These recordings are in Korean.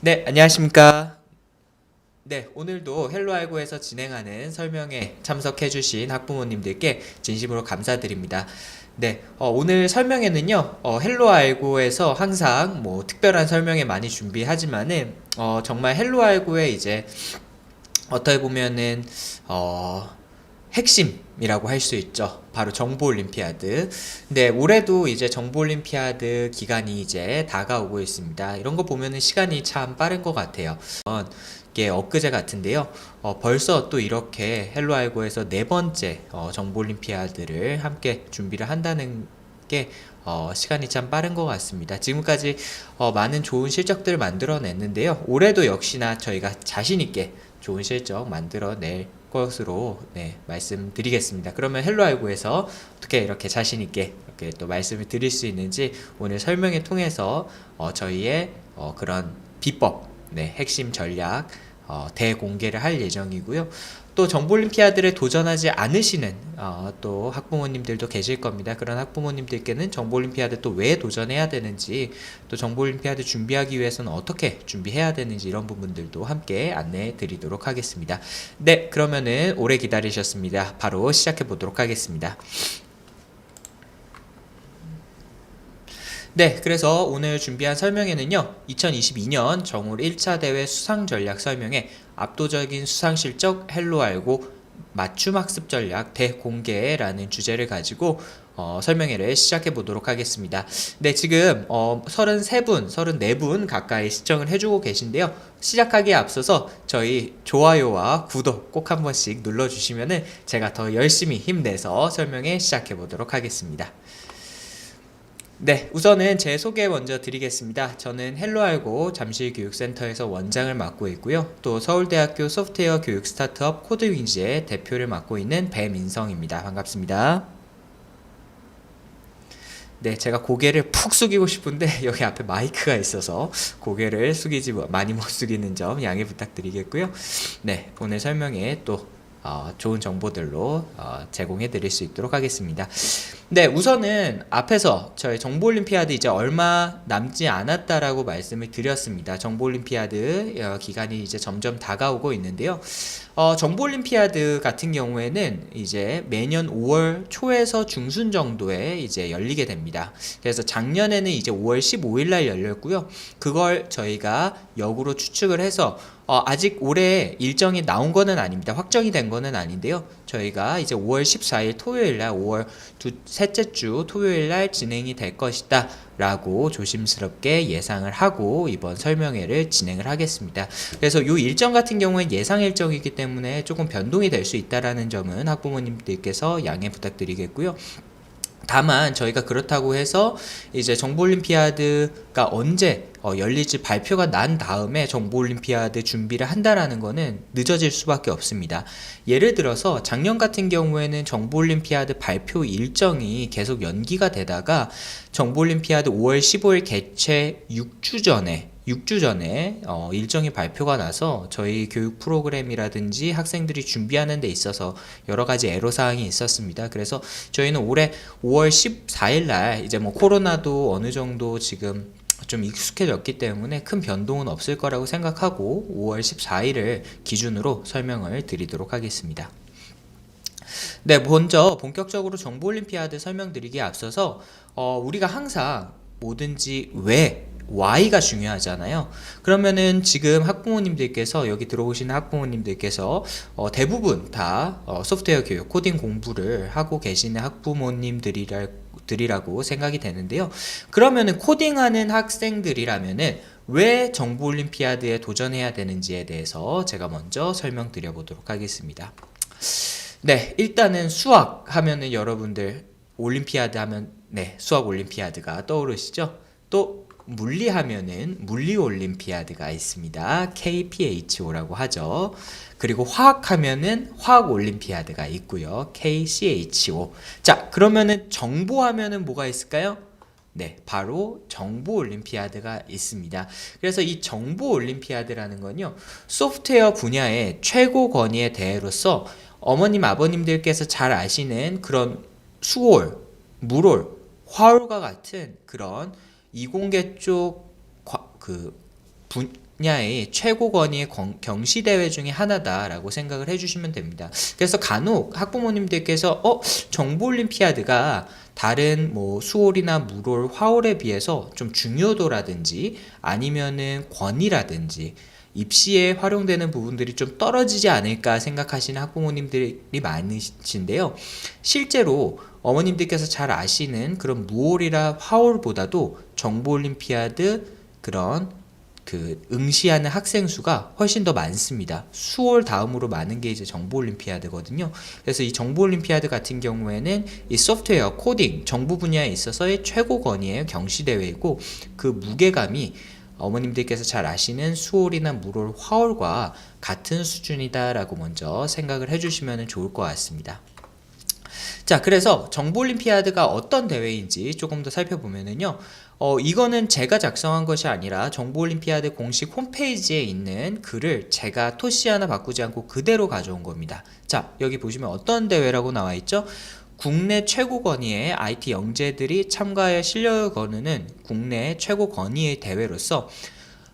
네, 안녕하십니까. 네, 오늘도 헬로알고에서 진행하는 설명에 참석해주신 학부모님들께 진심으로 감사드립니다. 네, 오늘 설명에는요, 헬로알고에서 항상 뭐 특별한 설명에 많이 준비하지만은, 정말 헬로알고에 이제 어떻게 보면은, 어, 핵심이라고 할 수 있죠. 바로 정보올림피아드. 근데 올해도 이제 정보올림피아드 기간이 이제 다가오고 있습니다. 이런 거 보면은 시간이 참 빠른 것 같아요. 이게 엊그제 같은데요. 벌써 또 이렇게 헬로알고에서 네 번째 정보올림피아드를 함께 준비를 한다는 게 시간이 참 빠른 것 같습니다. 지금까지 많은 좋은 실적들을 만들어냈는데요. 올해도 역시나 저희가 자신있게 좋은 실적 만들어낼 것으로 말씀드리겠습니다. 그러면 헬로알고에서 어떻게 이렇게 자신있게 이렇게 또 말씀을 드릴 수 있는지 오늘 설명을 통해서 저희의 그런 비법, 핵심 전략 대공개를 할 예정이고요. 또 정보올림피아드에 도전하지 않으시는 또 학부모님들도 계실 겁니다. 그런 학부모님들께는 정보올림피아드 또 왜 도전해야 되는지, 또 정보올림피아드 준비하기 위해서는 어떻게 준비해야 되는지, 이런 부분들도 함께 안내해 드리도록 하겠습니다. 네, 그러면은 오래 기다리셨습니다. 바로 시작해 보도록 하겠습니다. 네, 그래서 오늘 준비한 설명에는요, 2022년 정올 1차 대회 수상 전략 설명에 압도적인 수상 실적 헬로알고 맞춤 학습 전략 대공개라는 주제를 가지고 설명회를 시작해 보도록 하겠습니다. 네, 지금 33분, 34분 가까이 시청을 해주고 계신데요. 시작하기에 앞서서 저희 좋아요와 구독 꼭 한 번씩 눌러주시면은 제가 더 열심히 힘내서 설명회 시작해 보도록 하겠습니다. 네, 우선은 제 소개 먼저 드리겠습니다. 저는 헬로알고 잠실교육센터에서 원장을 맡고 있고요. 또 서울대학교 소프트웨어 교육 스타트업 코드윙즈의 대표를 맡고 있는 배민성입니다. 반갑습니다. 네, 제가 고개를 푹 숙이고 싶은데 여기 앞에 마이크가 있어서 고개를 숙이지 많이 못 숙이는 점 양해 부탁드리겠고요. 네, 오늘 설명에 또 좋은 정보들로 제공해 드릴 수 있도록 하겠습니다. 네, 우선은 앞에서 저희 정보올림피아드 이제 얼마 남지 않았다라고 말씀을 드렸습니다. 정보올림피아드 기간이 이제 점점 다가오고 있는데요. 정보올림피아드 같은 경우에는 이제 매년 5월 초에서 중순 정도에 이제 열리게 됩니다. 그래서 작년에는 이제 5월 15일 날 열렸고요. 그걸 저희가 역으로 추측을 해서 아직 올해 일정이 나온 거는 아닙니다. 확정이 된 거는 아닌데요. 저희가 이제 5월 14일 토요일 날 5월 셋째 주 토요일 날 진행이 될 것이다 라고 조심스럽게 예상을 하고 이번 설명회를 진행을 하겠습니다. 그래서 이 일정 같은 경우는 예상 일정이기 때문에 조금 변동이 될 수 있다라는 점은 학부모님들께서 양해 부탁드리겠고요. 다만 저희가 그렇다고 해서 이제 정보올림피아드가 언제 열릴지 발표가 난 다음에 정보올림피아드 준비를 한다라는 거는 늦어질 수밖에 없습니다. 예를 들어서 작년 같은 경우에는 정보올림피아드 발표 일정이 계속 연기가 되다가 정보올림피아드 5월 15일 개최 6주 전에 일정이 발표가 나서 저희 교육 프로그램이라든지 학생들이 준비하는 데 있어서 여러 가지 애로사항이 있었습니다. 그래서 저희는 올해 5월 14일 날 이제 뭐 코로나도 어느 정도 지금 좀 익숙해졌기 때문에 큰 변동은 없을 거라고 생각하고 5월 14일을 기준으로 설명을 드리도록 하겠습니다. 네, 먼저 본격적으로 정보올림피아드 설명드리기에 앞서서 우리가 항상 뭐든지 왜 Y가 중요하잖아요. 그러면은 지금 학부모님들께서 여기 들어오시는 학부모님들께서 대부분 다 소프트웨어 교육 코딩 공부를 하고 계시는 학부모님들이라고 생각이 되는데요. 그러면은 코딩하는 학생들이라면은 왜 정보올림피아드에 도전해야 되는지에 대해서 제가 먼저 설명드려 보도록 하겠습니다. 네, 일단은 수학 하면은 여러분들 올림피아드 하면 수학 올림피아드가 떠오르시죠? 또 물리 하면은 물리 올림피아드가 있습니다. KPHO라고 하죠. 그리고 화학 하면은 화학 올림피아드가 있고요. KCHO. 자, 그러면은 정보 하면은 뭐가 있을까요? 네, 바로 정보 올림피아드가 있습니다. 그래서 이 정보 올림피아드라는 건요, 소프트웨어 분야의 최고 권위의 대회로서 어머님, 아버님들께서 잘 아시는 그런 수올, 물올, 화올과 같은 그런 이공계 쪽 분야의 최고 권위의 경시대회 중에 하나다라고 생각을 해주시면 됩니다. 그래서 간혹 학부모님들께서 정보올림피아드가 다른 뭐 수올이나 물올, 화올에 비해서 좀 중요도라든지 아니면은 권위라든지 입시에 활용되는 부분들이 좀 떨어지지 않을까 생각하시는 학부모님들이 많으신데요. 실제로 어머님들께서 잘 아시는 그런 무올이나 화올보다도 정보올림피아드 그런 응시하는 학생 수가 훨씬 더 많습니다. 수월 다음으로 많은 게 이제 정보올림피아드거든요. 그래서 이 정보올림피아드 같은 경우에는 이 소프트웨어, 코딩, 정보 분야에 있어서의 최고 권위의 경시대회이고 그 무게감이 어머님들께서 잘 아시는 수올이나 물올, 화올과 같은 수준이다라고 먼저 생각을 해주시면 좋을 것 같습니다. 자, 그래서 정보올림피아드가 어떤 대회인지 조금 더 살펴보면은요. 이거는 제가 작성한 것이 아니라 정보올림피아드 공식 홈페이지에 있는 글을 제가 토시 하나 바꾸지 않고 그대로 가져온 겁니다. 자, 여기 보시면 어떤 대회라고 나와 있죠? 국내 최고 권위의 IT 영재들이 참가하여 실력을 거두는 국내 최고 권위의 대회로서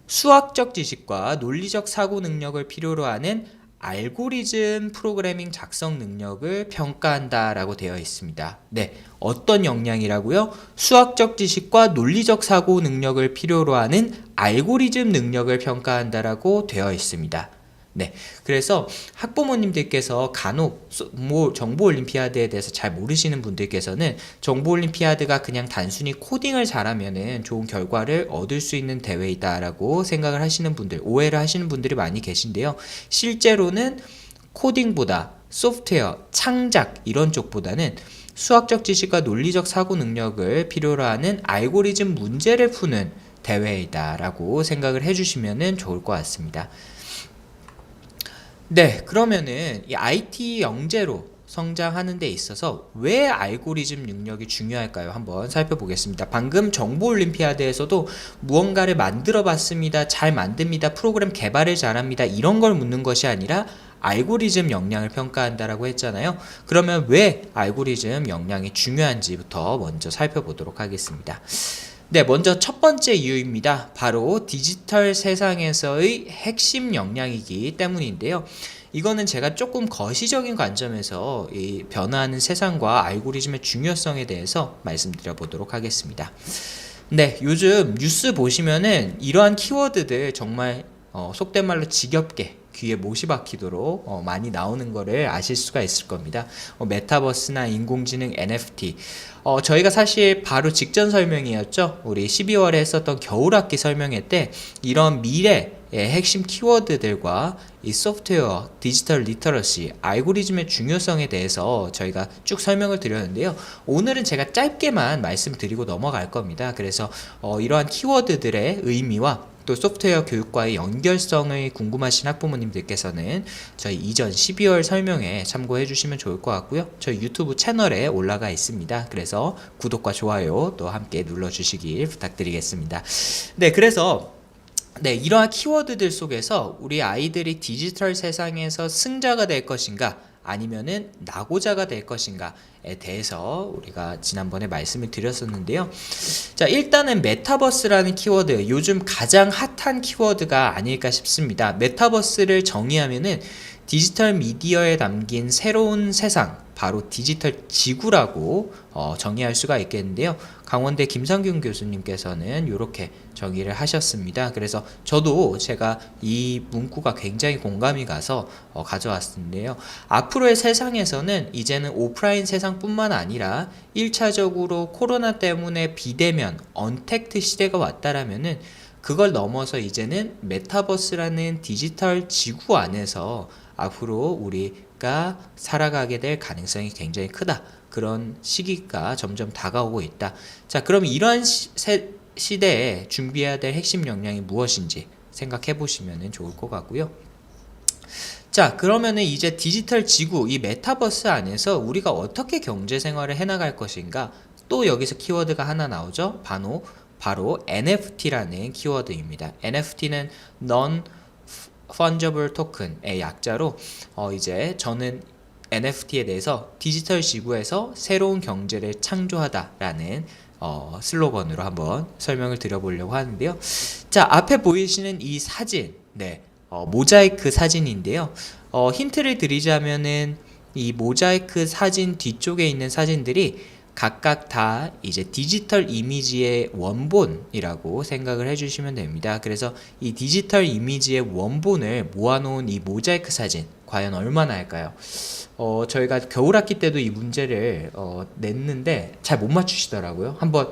수학적 지식과 논리적 사고 능력을 필요로 하는 알고리즘 프로그래밍 작성 능력을 평가한다라고 되어 있습니다. 네, 어떤 역량이라고요? 수학적 지식과 논리적 사고 능력을 필요로 하는 알고리즘 능력을 평가한다라고 되어 있습니다. 네, 그래서 학부모님들께서 간혹 정보올림피아드에 대해서 잘 모르시는 분들께서는 정보올림피아드가 그냥 단순히 코딩을 잘하면은 좋은 결과를 얻을 수 있는 대회이다라고 생각을 하시는 분들, 오해를 하시는 분들이 많이 계신데요. 실제로는 코딩보다 소프트웨어, 창작 이런 쪽보다는 수학적 지식과 논리적 사고 능력을 필요로 하는 알고리즘 문제를 푸는 대회이다라고 생각을 해주시면 좋을 것 같습니다. 네, 그러면은 이 IT 영재로 성장하는 데 있어서 왜 알고리즘 능력이 중요할까요? 한번 살펴보겠습니다. 방금 정보올림피아드에서도 무언가를 만들어 봤습니다. 잘 만듭니다. 프로그램 개발을 잘합니다. 이런 걸 묻는 것이 아니라 알고리즘 역량을 평가한다라고 했잖아요. 그러면 왜 알고리즘 역량이 중요한지부터 먼저 살펴보도록 하겠습니다. 네, 먼저 첫 번째 이유입니다. 바로 디지털 세상에서의 핵심 역량이기 때문인데요. 이거는 제가 조금 거시적인 관점에서 이 변화하는 세상과 알고리즘의 중요성에 대해서 말씀드려 보도록 하겠습니다. 네, 요즘 뉴스 보시면은 이러한 키워드들 정말 속된 말로 지겹게 귀에 못이 박히도록 많이 나오는 거를 아실 수가 있을 겁니다. 메타버스나 인공지능, NFT. 저희가 사실 바로 직전 설명이었죠. 우리 12월에 했었던 겨울학기 설명회 때 이런 미래의 핵심 키워드들과 이 소프트웨어, 디지털 리터러시, 알고리즘의 중요성에 대해서 저희가 쭉 설명을 드렸는데요. 오늘은 제가 짧게만 말씀드리고 넘어갈 겁니다. 그래서 이러한 키워드들의 의미와 또 소프트웨어 교육과의 연결성을 궁금하신 학부모님들께서는 저희 이전 12월 설명에 참고해 주시면 좋을 것 같고요. 저희 유튜브 채널에 올라가 있습니다. 그래서 구독과 좋아요 또 함께 눌러주시길 부탁드리겠습니다. 네, 그래서 이러한 키워드들 속에서 우리 아이들이 디지털 세상에서 승자가 될 것인가 아니면은 낙오자가 될 것인가에 대해서 우리가 지난번에 말씀을 드렸었는데요. 자, 일단은 메타버스라는 키워드, 요즘 가장 핫한 키워드가 아닐까 싶습니다. 메타버스를 정의하면은 디지털 미디어에 담긴 새로운 세상, 바로 디지털 지구라고 정의할 수가 있겠는데요. 강원대 김상균 교수님께서는 이렇게 정의를 하셨습니다. 그래서 저도 제가 이 문구가 굉장히 공감이 가서 가져왔는데요. 앞으로의 세상에서는 이제는 오프라인 세상뿐만 아니라 1차적으로 코로나 때문에 비대면, 언택트 시대가 왔다라면은 그걸 넘어서 이제는 메타버스라는 디지털 지구 안에서 앞으로 우리가 살아가게 될 가능성이 굉장히 크다. 그런 시기가 점점 다가오고 있다. 자, 그럼 이러한 시대에 준비해야 될 핵심 역량이 무엇인지 생각해 보시면 좋을 것 같고요. 자, 그러면은 이제 디지털 지구, 이 메타버스 안에서 우리가 어떻게 경제 생활을 해나갈 것인가? 또 여기서 키워드가 하나 나오죠. 바로 NFT라는 키워드입니다. NFT는 Non-Fungible Token의 약자로 이제 저는 NFT에 대해서 디지털 지구에서 새로운 경제를 창조하다라는 슬로건으로 한번 설명을 드려보려고 하는데요. 자, 앞에 보이시는 이 사진, 네, 모자이크 사진인데요. 힌트를 드리자면은 이 모자이크 사진 뒤쪽에 있는 사진들이 각각 다 이제 디지털 이미지의 원본이라고 생각을 해주시면 됩니다. 그래서 이 디지털 이미지의 원본을 모아놓은 이 모자이크 사진 과연 얼마나 할까요? 저희가 겨울학기 때도 이 문제를 냈는데 잘 못 맞추시더라고요. 한번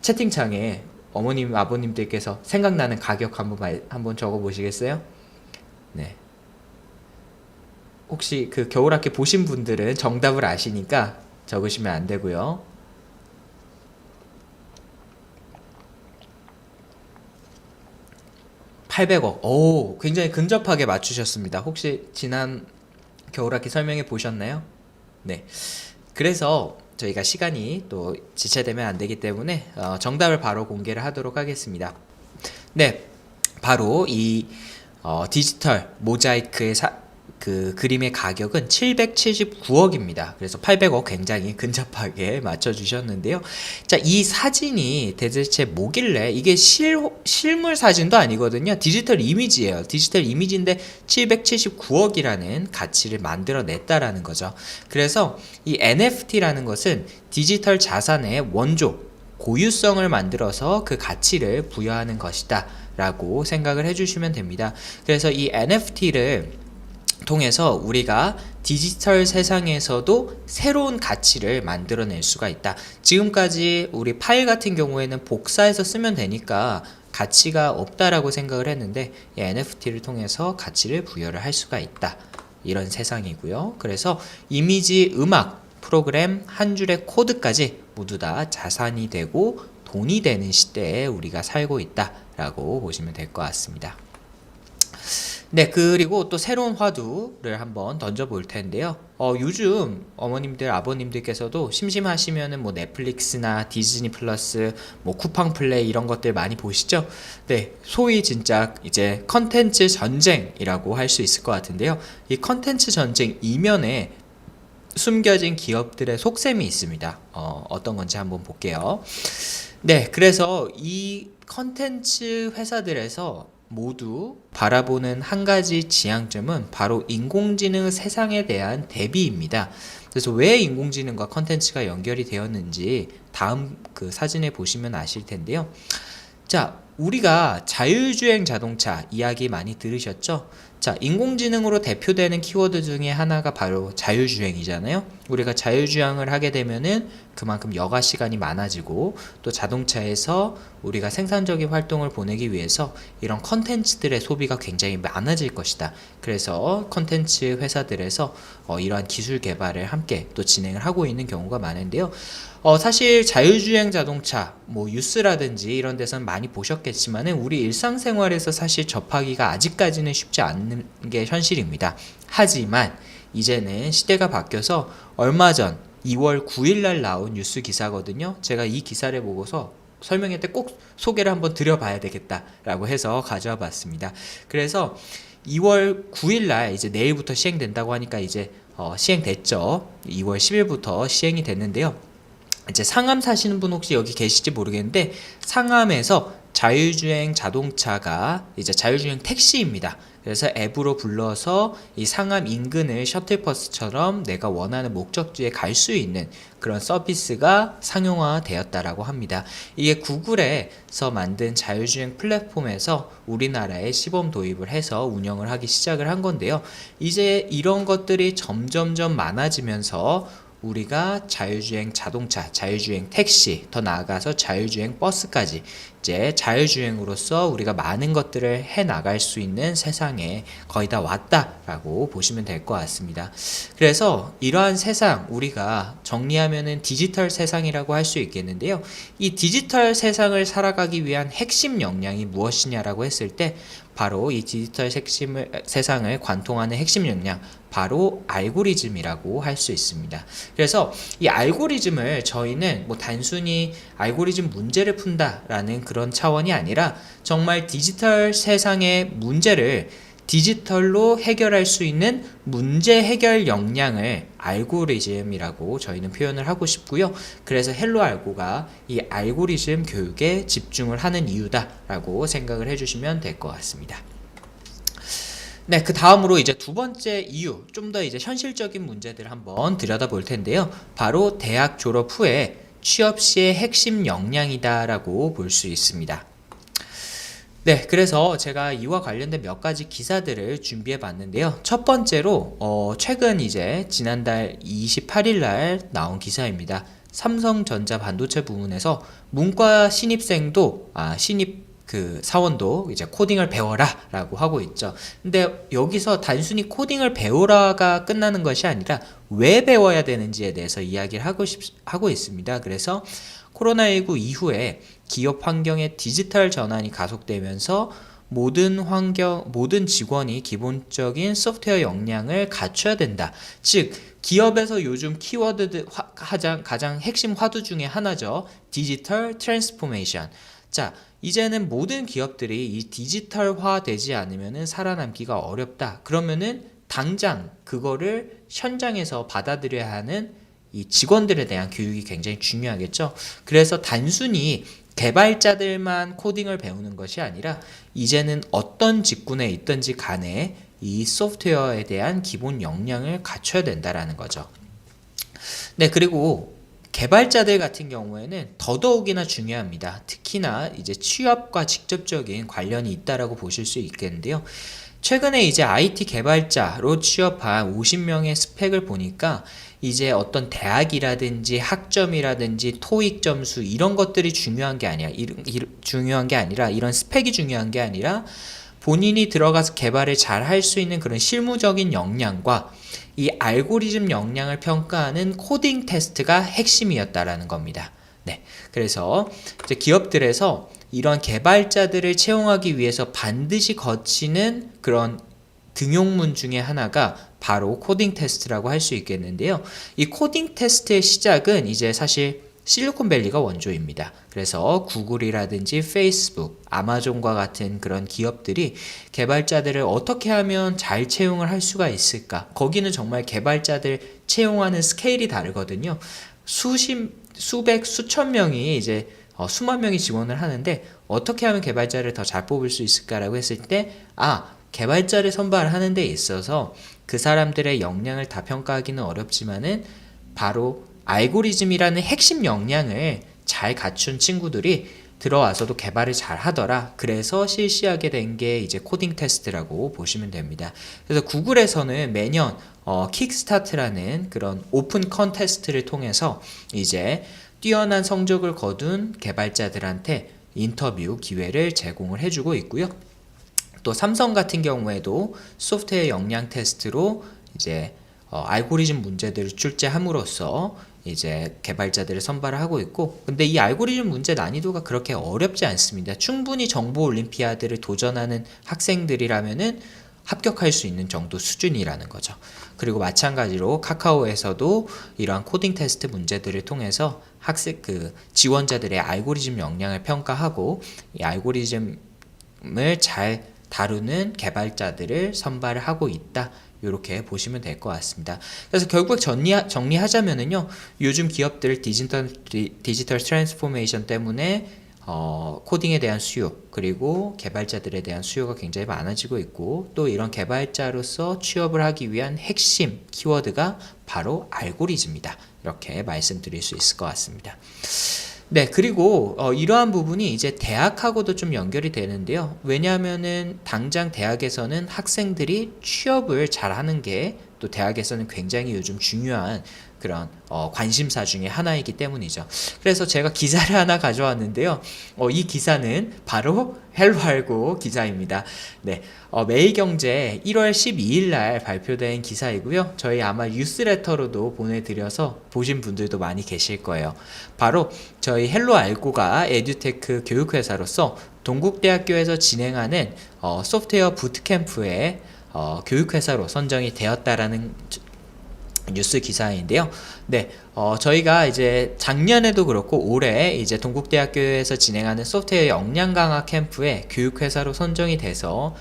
채팅창에 어머님, 아버님들께서 생각나는 가격 한번 적어 보시겠어요? 네. 혹시 그 겨울학기 보신 분들은 정답을 아시니까 적으시면 안 되고요. 800억. 오, 굉장히 근접하게 맞추셨습니다. 혹시 지난 겨울학기 설명해 보셨나요? 네. 그래서 저희가 시간이 또 지체되면 안 되기 때문에 정답을 바로 공개를 하도록 하겠습니다. 네. 바로 이 디지털 모자이크의 그 그림의 가격은 779억입니다. 그래서 800억 굉장히 근접하게 맞춰주셨는데요. 자, 이 사진이 대체 뭐길래 이게 실물 사진도 아니거든요. 디지털 이미지예요. 디지털 이미지인데 779억이라는 가치를 만들어냈다라는 거죠. 그래서 이 NFT라는 것은 디지털 자산의 원조, 고유성을 만들어서 그 가치를 부여하는 것이다 라고 생각을 해주시면 됩니다. 그래서 이 NFT를 통해서 우리가 디지털 세상에서도 새로운 가치를 만들어낼 수가 있다. 지금까지 우리 파일 같은 경우에는 복사해서 쓰면 되니까 가치가 없다라고 생각을 했는데 이 NFT를 통해서 가치를 부여를 할 수가 있다. 이런 세상이고요. 그래서 이미지, 음악, 프로그램, 한 줄의 코드까지 모두 다 자산이 되고 돈이 되는 시대에 우리가 살고 있다라고 보시면 될 것 같습니다. 네, 그리고 또 새로운 화두를 한번 던져볼 텐데요. 요즘 어머님들, 아버님들께서도 심심하시면은 뭐 넷플릭스나 디즈니 플러스, 뭐 쿠팡 플레이 이런 것들 많이 보시죠? 네, 소위 진짜 이제 컨텐츠 전쟁이라고 할 수 있을 것 같은데요. 이 컨텐츠 전쟁 이면에 숨겨진 기업들의 속셈이 있습니다. 어떤 건지 한번 볼게요. 네, 그래서 이 컨텐츠 회사들에서 모두 바라보는 한 가지 지향점은 바로 인공지능 세상에 대한 대비입니다. 그래서 왜 인공지능과 컨텐츠가 연결이 되었는지 다음 그 사진에 보시면 아실 텐데요. 자, 우리가 자율주행 자동차 이야기 많이 들으셨죠? 자, 인공지능으로 대표되는 키워드 중에 하나가 바로 자율주행이잖아요. 우리가 자율주행을 하게 되면은 그만큼 여가 시간이 많아지고 또 자동차에서 우리가 생산적인 활동을 보내기 위해서 이런 컨텐츠들의 소비가 굉장히 많아질 것이다. 그래서 컨텐츠 회사들에서 이러한 기술 개발을 함께 또 진행을 하고 있는 경우가 많은데요. 사실 자율주행 자동차, 뭐 뉴스라든지 이런 데서는 많이 보셨겠지만은 우리 일상생활에서 사실 접하기가 아직까지는 쉽지 않는 게 현실입니다. 하지만 이제는 시대가 바뀌어서 얼마 전 2월 9일 날 나온 뉴스 기사거든요. 제가 이 기사를 보고서 설명회 때 꼭 소개를 한번 드려봐야 되겠다라고 해서 가져와 봤습니다. 그래서 2월 9일 날 이제 내일부터 시행된다고 하니까 이제 시행됐죠. 2월 10일부터 시행이 됐는데요. 이제 상암 사시는 분 혹시 여기 계실지 모르겠는데 상암에서 자율주행 자동차가 이제 자율주행 택시입니다. 그래서 앱으로 불러서 이 상암 인근을 셔틀버스처럼 내가 원하는 목적지에 갈 수 있는 그런 서비스가 상용화되었다라고 합니다. 이게 구글에서 만든 자율주행 플랫폼에서 우리나라에 시범 도입을 해서 운영을 하기 시작을 한 건데요. 이제 이런 것들이 점점점 많아지면서 우리가 자율주행 자동차, 자율주행 택시, 더 나아가서 자율주행 버스까지 이제 자율주행으로서 우리가 많은 것들을 해 나갈 수 있는 세상에 거의 다 왔다라고 보시면 될 것 같습니다. 그래서 이러한 세상 우리가 정리하면은 디지털 세상이라고 할 수 있겠는데요. 이 디지털 세상을 살아가기 위한 핵심 역량이 무엇이냐라고 했을 때 바로 이 디지털 세상을 관통하는 핵심 역량, 바로 알고리즘이라고 할 수 있습니다. 그래서 이 알고리즘을 저희는 뭐 단순히 알고리즘 문제를 푼다라는 그런 차원이 아니라 정말 디지털 세상의 문제를 디지털로 해결할 수 있는 문제 해결 역량을 알고리즘이라고 저희는 표현을 하고 싶고요. 그래서 헬로 알고가 이 알고리즘 교육에 집중을 하는 이유다라고 생각을 해주시면 될 것 같습니다. 네, 그 다음으로 이제 두 번째 이유, 좀 더 이제 현실적인 문제들을 한번 들여다볼 텐데요. 바로 대학 졸업 후에 취업 시의 핵심 역량이다라고 볼 수 있습니다. 네, 그래서 제가 이와 관련된 몇 가지 기사들을 준비해 봤는데요. 첫 번째로 최근 이제 지난달 28일 날 나온 기사입니다. 삼성전자 반도체 부문에서 문과 신입생도 신입 그 사원도 이제 코딩을 배워라 라고 하고 있죠. 근데 여기서 단순히 코딩을 배우라가 끝나는 것이 아니라 왜 배워야 되는지에 대해서 이야기를 하고 있습니다. 그래서 코로나19 이후에 기업 환경의 디지털 전환이 가속되면서 모든 직원이 기본적인 소프트웨어 역량을 갖춰야 된다. 즉, 기업에서 요즘 키워드 가장 핵심 화두 중에 하나죠. 디지털 트랜스포메이션. 자, 이제는 모든 기업들이 이 디지털화 되지 않으면 살아남기가 어렵다. 그러면은 당장 그거를 현장에서 받아들여야 하는 이 직원들에 대한 교육이 굉장히 중요하겠죠. 그래서 단순히 개발자들만 코딩을 배우는 것이 아니라 이제는 어떤 직군에 있든지 간에 이 소프트웨어에 대한 기본 역량을 갖춰야 된다라는 거죠. 네, 그리고 개발자들 같은 경우에는 더더욱이나 중요합니다. 특히나 이제 취업과 직접적인 관련이 있다라고 보실 수 있겠는데요. 최근에 이제 IT 개발자로 취업한 50명의 스펙을 보니까 이제 어떤 대학이라든지 학점이라든지 토익 점수 이런 것들이 중요한 게 아니라 이런 스펙이 중요한 게 아니라 본인이 들어가서 개발을 잘 할 수 있는 그런 실무적인 역량과 이 알고리즘 역량을 평가하는 코딩 테스트가 핵심이었다라는 겁니다. 네, 그래서 이제 기업들에서 이런 개발자들을 채용하기 위해서 반드시 거치는 그런 등용문 중에 하나가 바로 코딩 테스트라고 할 수 있겠는데요. 이 코딩 테스트의 시작은 이제 사실 실리콘밸리가 원조입니다. 그래서 구글이라든지 페이스북, 아마존과 같은 그런 기업들이 개발자들을 어떻게 하면 잘 채용을 할 수가 있을까? 거기는 정말 개발자들 채용하는 스케일이 다르거든요. 수백, 수천 명이 이제 수만 명이 지원을 하는데 어떻게 하면 개발자를 더 잘 뽑을 수 있을까라고 했을 때 개발자를 선발하는 데 있어서 그 사람들의 역량을 다 평가하기는 어렵지만은 바로 알고리즘이라는 핵심 역량을 잘 갖춘 친구들이 들어와서도 개발을 잘 하더라. 그래서 실시하게 된 게 이제 코딩 테스트라고 보시면 됩니다. 그래서 구글에서는 매년 킥스타트라는 그런 오픈 컨테스트를 통해서 이제 뛰어난 성적을 거둔 개발자들한테 인터뷰 기회를 제공을 해주고 있고요. 또 삼성 같은 경우에도 소프트웨어 역량 테스트로 이제 알고리즘 문제들을 출제함으로써 이제 개발자들을 선발을 하고 있고, 근데 이 알고리즘 문제 난이도가 그렇게 어렵지 않습니다. 충분히 정보 올림피아드를 도전하는 학생들이라면은 합격할 수 있는 정도 수준이라는 거죠. 그리고 마찬가지로 카카오에서도 이러한 코딩 테스트 문제들을 통해서 지원자들의 알고리즘 역량을 평가하고 이 알고리즘을 잘 다루는 개발자들을 선발을 하고 있다. 이렇게 보시면 될 것 같습니다. 그래서 결국 정리하자면은요, 요즘 기업들 디지털 트랜스포메이션 때문에 코딩에 대한 수요, 그리고 개발자들에 대한 수요가 굉장히 많아지고 있고, 또 이런 개발자로서 취업을 하기 위한 핵심 키워드가 바로 알고리즘이다. 이렇게 말씀드릴 수 있을 것 같습니다. 네, 그리고 이러한 부분이 이제 대학하고도 좀 연결이 되는데요. 왜냐하면은 당장 대학에서는 학생들이 취업을 잘하는 게 또 대학에서는 굉장히 요즘 중요한 그런 관심사 중에 하나이기 때문이죠. 그래서 제가 기사를 하나 가져왔는데요. 이 기사는 바로 헬로알고 기사입니다. 네, 매일경제 1월 12일 날 발표된 기사이고요. 저희 아마 뉴스레터로도 보내드려서 보신 분들도 많이 계실 거예요. 바로 저희 헬로알고가 에듀테크 교육회사로서 동국대학교에서 진행하는 소프트웨어 부트캠프에 교육회사로 선정이 되었다라는 뉴스 기사인데요. 네, 저희가 이제 작년에도 그렇고 올해 이제 동국대학교에서 진행하는 소프트웨어 역량 강화 캠프에 교육회사로 선정이 돼서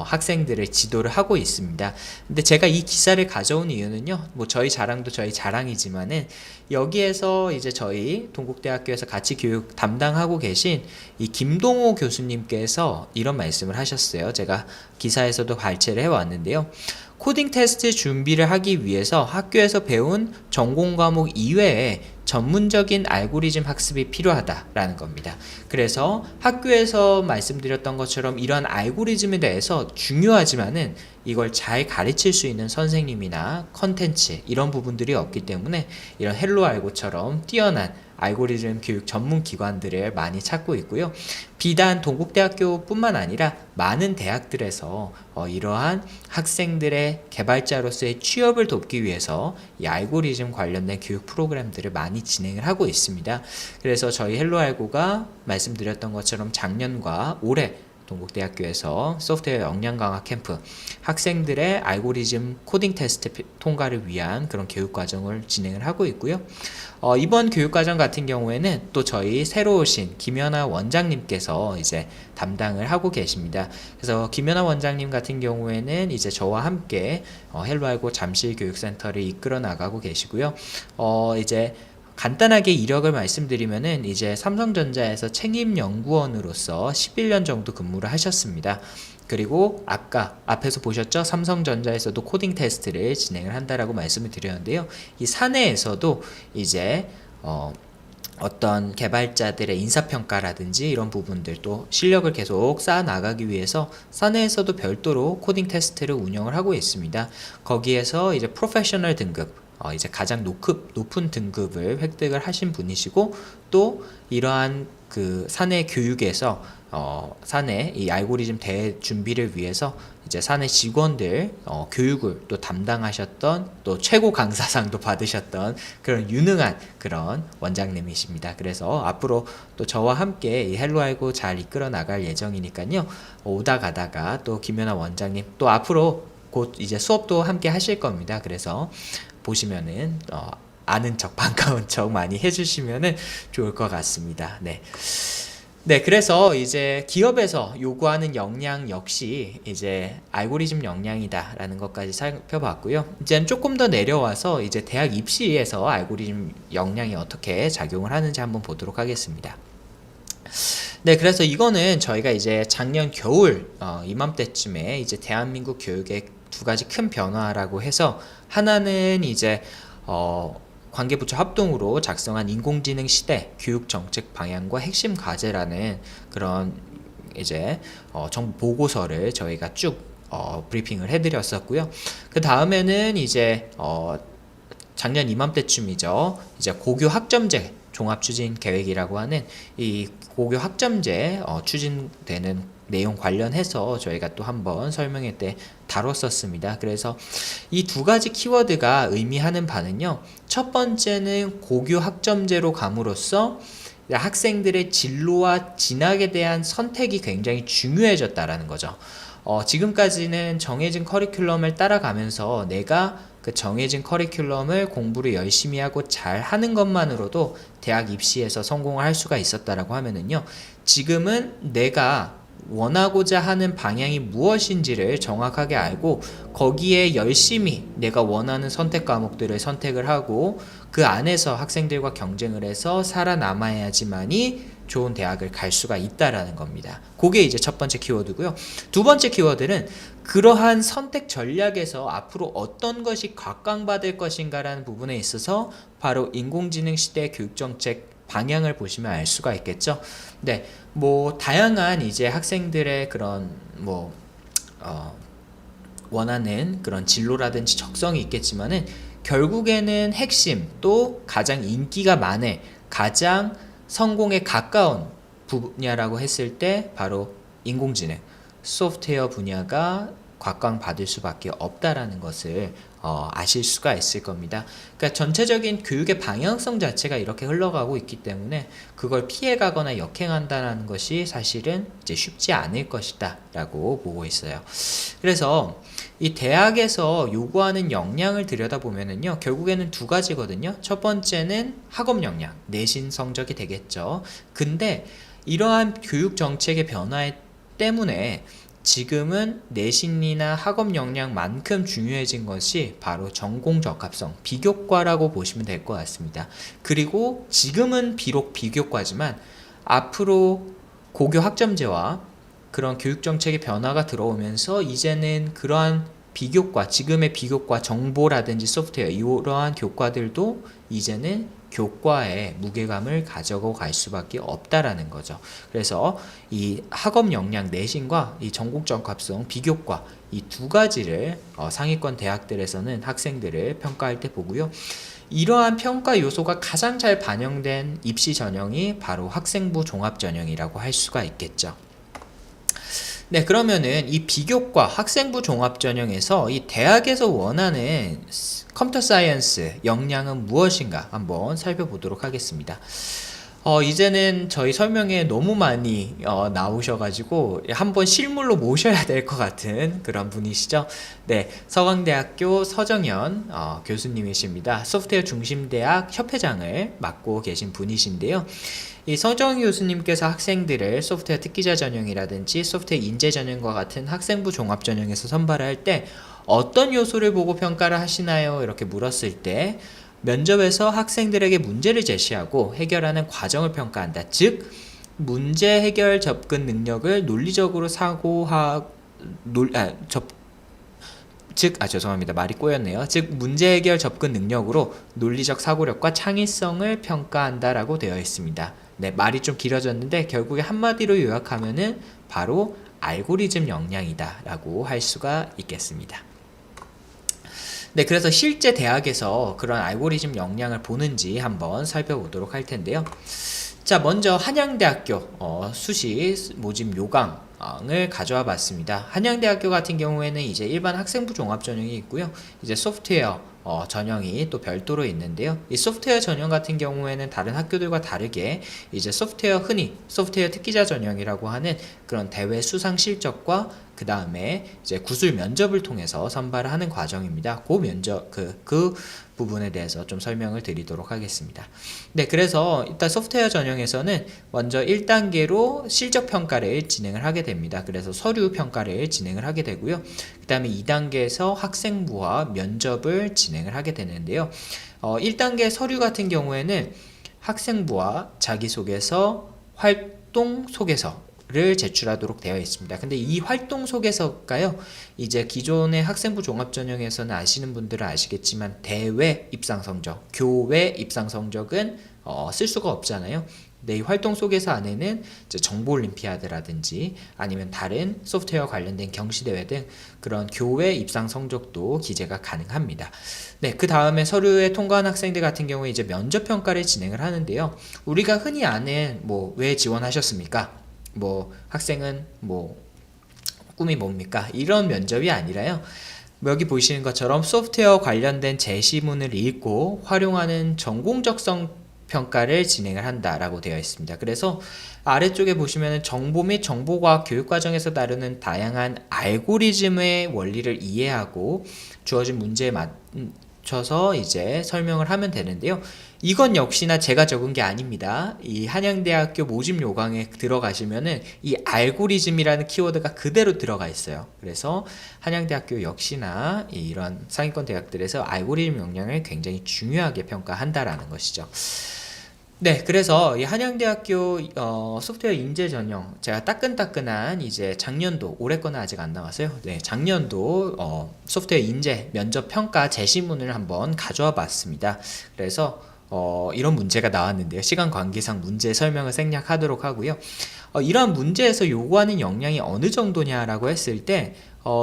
학생들을 지도를 하고 있습니다. 근데 제가 이 기사를 가져온 이유는요, 뭐 저희 자랑도 저희 자랑이지만은 여기에서 이제 저희 동국대학교에서 같이 교육 담당하고 계신 이 김동호 교수님께서 이런 말씀을 하셨어요. 제가 기사에서도 발췌를 해왔는데요. 코딩 테스트 준비를 하기 위해서 학교에서 배운 전공 과목 이외에 전문적인 알고리즘 학습이 필요하다라는 겁니다. 그래서 학교에서 말씀드렸던 것처럼 이런 알고리즘에 대해서 중요하지만은 이걸 잘 가르칠 수 있는 선생님이나 컨텐츠 이런 부분들이 없기 때문에 이런 헬로알고처럼 뛰어난 알고리즘 교육 전문 기관들을 많이 찾고 있고요. 비단 동국대학교뿐만 아니라 많은 대학들에서 이러한 학생들의 개발자로서의 취업을 돕기 위해서 이 알고리즘 관련된 교육 프로그램들을 많이 진행을 하고 있습니다. 그래서 저희 헬로알고가 말씀드렸던 것처럼 작년과 올해 동국대학교에서 소프트웨어 역량 강화 캠프 학생들의 알고리즘 코딩 테스트 통과를 위한 그런 교육 과정을 진행을 하고 있고요. 이번 교육 과정 같은 경우에는 또 저희 새로 오신 김연아 원장님께서 이제 담당을 하고 계십니다. 그래서 김연아 원장님 같은 경우에는 이제 저와 함께 헬로알고 잠실교육센터를 이끌어 나가고 계시고요. 이제 간단하게 이력을 말씀드리면은 이제 삼성전자에서 책임연구원으로서 11년 정도 근무를 하셨습니다. 그리고 아까 앞에서 보셨죠? 삼성전자에서도 코딩 테스트를 진행을 한다라고 말씀을 드렸는데요. 이 사내에서도 이제 어떤 개발자들의 인사평가라든지 이런 부분들도 실력을 계속 쌓아 나가기 위해서 사내에서도 별도로 코딩 테스트를 운영을 하고 있습니다. 거기에서 이제 프로페셔널 등급 이제 가장 높은 등급을 획득을 하신 분이시고 또 이러한 그 사내 교육에서 사내 이 알고리즘 대회 준비를 위해서 이제 사내 직원들 교육을 또 담당하셨던 또 최고 강사상도 받으셨던 그런 유능한 그런 원장님이십니다. 그래서 앞으로 또 저와 함께 이 헬로알고 잘 이끌어 나갈 예정이니까요. 오다 가다가 또 김연아 원장님 또 앞으로 곧 이제 수업도 함께 하실 겁니다. 그래서 보시면은 아는 척 반가운 척 많이 해주시면은 좋을 것 같습니다. 네, 그래서 이제 기업에서 요구하는 역량 역시 이제 알고리즘 역량이다라는 것까지 살펴봤고요. 이제는 조금 더 내려와서 이제 대학 입시에서 알고리즘 역량이 어떻게 작용을 하는지 한번 보도록 하겠습니다. 네, 그래서 이거는 저희가 이제 작년 겨울 이맘때쯤에 이제 대한민국 교육의 두 가지 큰 변화라고 해서 하나는 이제 관계부처 합동으로 작성한 인공지능 시대 교육 정책 방향과 핵심 과제라는 그런 이제 정부 보고서를 저희가 쭉 브리핑을 해드렸었고요. 그 다음에는 이제 작년 이맘때쯤이죠. 이제 고교 학점제 종합 추진 계획이라고 하는 이 고교 학점제 추진되는 내용 관련해서 저희가 또 한번 설명회 때 다뤘었습니다. 그래서 이 두 가지 키워드가 의미하는 바는요. 첫 번째는 고교 학점제로 감으로써 학생들의 진로와 진학에 대한 선택이 굉장히 중요해졌다라는 거죠. 지금까지는 정해진 커리큘럼을 따라가면서 내가 그 정해진 커리큘럼을 공부를 열심히 하고 잘 하는 것만으로도 대학 입시에서 성공을 할 수가 있었다라고 하면은요. 지금은 내가 원하고자 하는 방향이 무엇인지를 정확하게 알고 거기에 열심히 내가 원하는 선택 과목들을 선택을 하고 그 안에서 학생들과 경쟁을 해서 살아남아야지만이 좋은 대학을 갈 수가 있다라는 겁니다. 그게 이제 첫 번째 키워드고요. 두 번째 키워드는 그러한 선택 전략에서 앞으로 어떤 것이 각광받을 것인가라는 부분에 있어서 바로 인공지능 시대 교육정책 방향을 보시면 알 수가 있겠죠. 네, 뭐 다양한 이제 학생들의 그런 뭐 원하는 그런 진로라든지 적성이 있겠지만은 결국에는 핵심 또 가장 인기가 많은 가장 성공에 가까운 분야라고 했을 때 바로 인공지능 소프트웨어 분야가 각광받을 수밖에 없다라는 것을 아실 수가 있을 겁니다. 그러니까 전체적인 교육의 방향성 자체가 이렇게 흘러가고 있기 때문에 그걸 피해가거나 역행한다는 것이 사실은 이제 쉽지 않을 것이다 라고 보고 있어요. 그래서 이 대학에서 요구하는 역량을 들여다보면은요, 결국에는 두 가지거든요. 첫 번째는 학업 역량, 내신 성적이 되겠죠. 근데 이러한 교육 정책의 변화 때문에 지금은 내신이나 학업 역량만큼 중요해진 것이 바로 전공 적합성, 비교과라고 보시면 될 것 같습니다. 그리고 지금은 비록 비교과지만 앞으로 고교 학점제와 그런 교육정책의 변화가 들어오면서 이제는 그러한 비교과, 지금의 비교과 정보라든지 소프트웨어 이러한 교과들도 이제는 교과에 무게감을 가져고 갈 수밖에 없다라는 거죠. 그래서 이 학업 역량 내신과 이 전공 적합성 비교과 이 두 가지를 상위권 대학들에서는 학생들을 평가할 때 보고요. 이러한 평가 요소가 가장 잘 반영된 입시 전형이 바로 학생부 종합 전형이라고 할 수가 있겠죠. 네, 그러면은 이 비교과 학생부 종합 전형에서 이 대학에서 원하는 컴퓨터 사이언스 역량은 무엇인가 한번 살펴보도록 하겠습니다. 이제는 저희 설명에 너무 많이 나오셔가지고 한번 실물로 모셔야 될 것 같은 그런 분이시죠. 네, 서강대학교 서정현 교수님이십니다. 소프트웨어 중심대학 협회장을 맡고 계신 분이신데요. 이 서정현 교수님께서 학생들을 소프트웨어 특기자 전형이라든지 소프트웨어 인재 전형과 같은 학생부 종합 전형에서 선발할 때 어떤 요소를 보고 평가를 하시나요? 이렇게 물었을 때 면접에서 학생들에게 문제를 제시하고 해결하는 과정을 평가한다. 즉 문제 해결 접근 능력을 논리적으로 죄송합니다. 말이 꼬였네요. 즉 문제 해결 접근 능력으로 논리적 사고력과 창의성을 평가한다라고 되어 있습니다. 네, 말이 좀 길어졌는데 결국에 한마디로 요약하면은 바로 알고리즘 역량이다라고 할 수가 있겠습니다. 네, 그래서 실제 대학에서 그런 알고리즘 역량을 보는지 한번 살펴보도록 할 텐데요. 자, 먼저 한양대학교 수시 모집 요강을 가져와 봤습니다. 한양대학교 같은 경우에는 이제 일반 학생부 종합 전형이 있고요. 이제 소프트웨어 전형이 또 별도로 있는데요. 이 소프트웨어 전형 같은 경우에는 다른 학교들과 다르게 이제 흔히 소프트웨어 특기자 전형이라고 하는 그런 대회 수상 실적과 그 다음에 이제 구술 면접을 통해서 선발을 하는 과정입니다. 그 부분에 대해서 좀 설명을 드리도록 하겠습니다. 네, 그래서 일단 소프트웨어 전형에서는 먼저 1단계로 실적 평가를 진행을 하게 됩니다. 그래서 서류 평가를 진행을 하게 되고요. 그 다음에 2단계에서 학생부와 면접을 진행을 하게 되는데요. 1단계 서류 같은 경우에는 학생부와 자기소개서, 활동 소개서를 제출하도록 되어 있습니다. 근데 이 활동 소개서가요, 이제 기존의 학생부 종합 전형에서는 아시는 분들은 아시겠지만 대외 입상 성적, 교외 입상 성적은 쓸 수가 없잖아요. 네, 이 활동 소개서 안에는 이제 정보 올림피아드라든지 아니면 다른 소프트웨어 관련된 경시대회 등 그런 교외 입상 성적도 기재가 가능합니다. 네, 그 다음에 서류에 통과한 학생들 같은 경우에 이제 면접 평가를 진행을 하는데요. 우리가 흔히 아는 왜 지원하셨습니까? 학생은 꿈이 뭡니까? 이런 면접이 아니라요. 여기 보시는 것처럼 소프트웨어 관련된 제시문을 읽고 활용하는 전공적성 평가를 진행을 한다라고 되어 있습니다. 그래서 아래쪽에 보시면 정보 및 정보과학 교육과정에서 다루는 다양한 알고리즘의 원리를 이해하고 주어진 문제에 맞춰서 이제 설명을 하면 되는데요. 이건 역시나 제가 적은 게 아닙니다. 이 한양대학교 모집 요강에 들어가시면은 이 알고리즘이라는 키워드가 그대로 들어가 있어요. 그래서 한양대학교 역시나 이런 상위권 대학들에서 알고리즘 역량을 굉장히 중요하게 평가한다라는 것이죠. 네, 그래서 이 한양대학교 소프트웨어 인재 전형, 제가 따끈따끈한 이제 작년도, 올해 거는 아직 안 나왔어요. 네, 작년도 소프트웨어 인재 면접 평가 제시문을 한번 가져와 봤습니다. 그래서 이런 문제가 나왔는데요. 시간 관계상 문제 설명을 생략하도록 하고요. 이러한 문제에서 요구하는 역량이 어느 정도냐라고 했을 때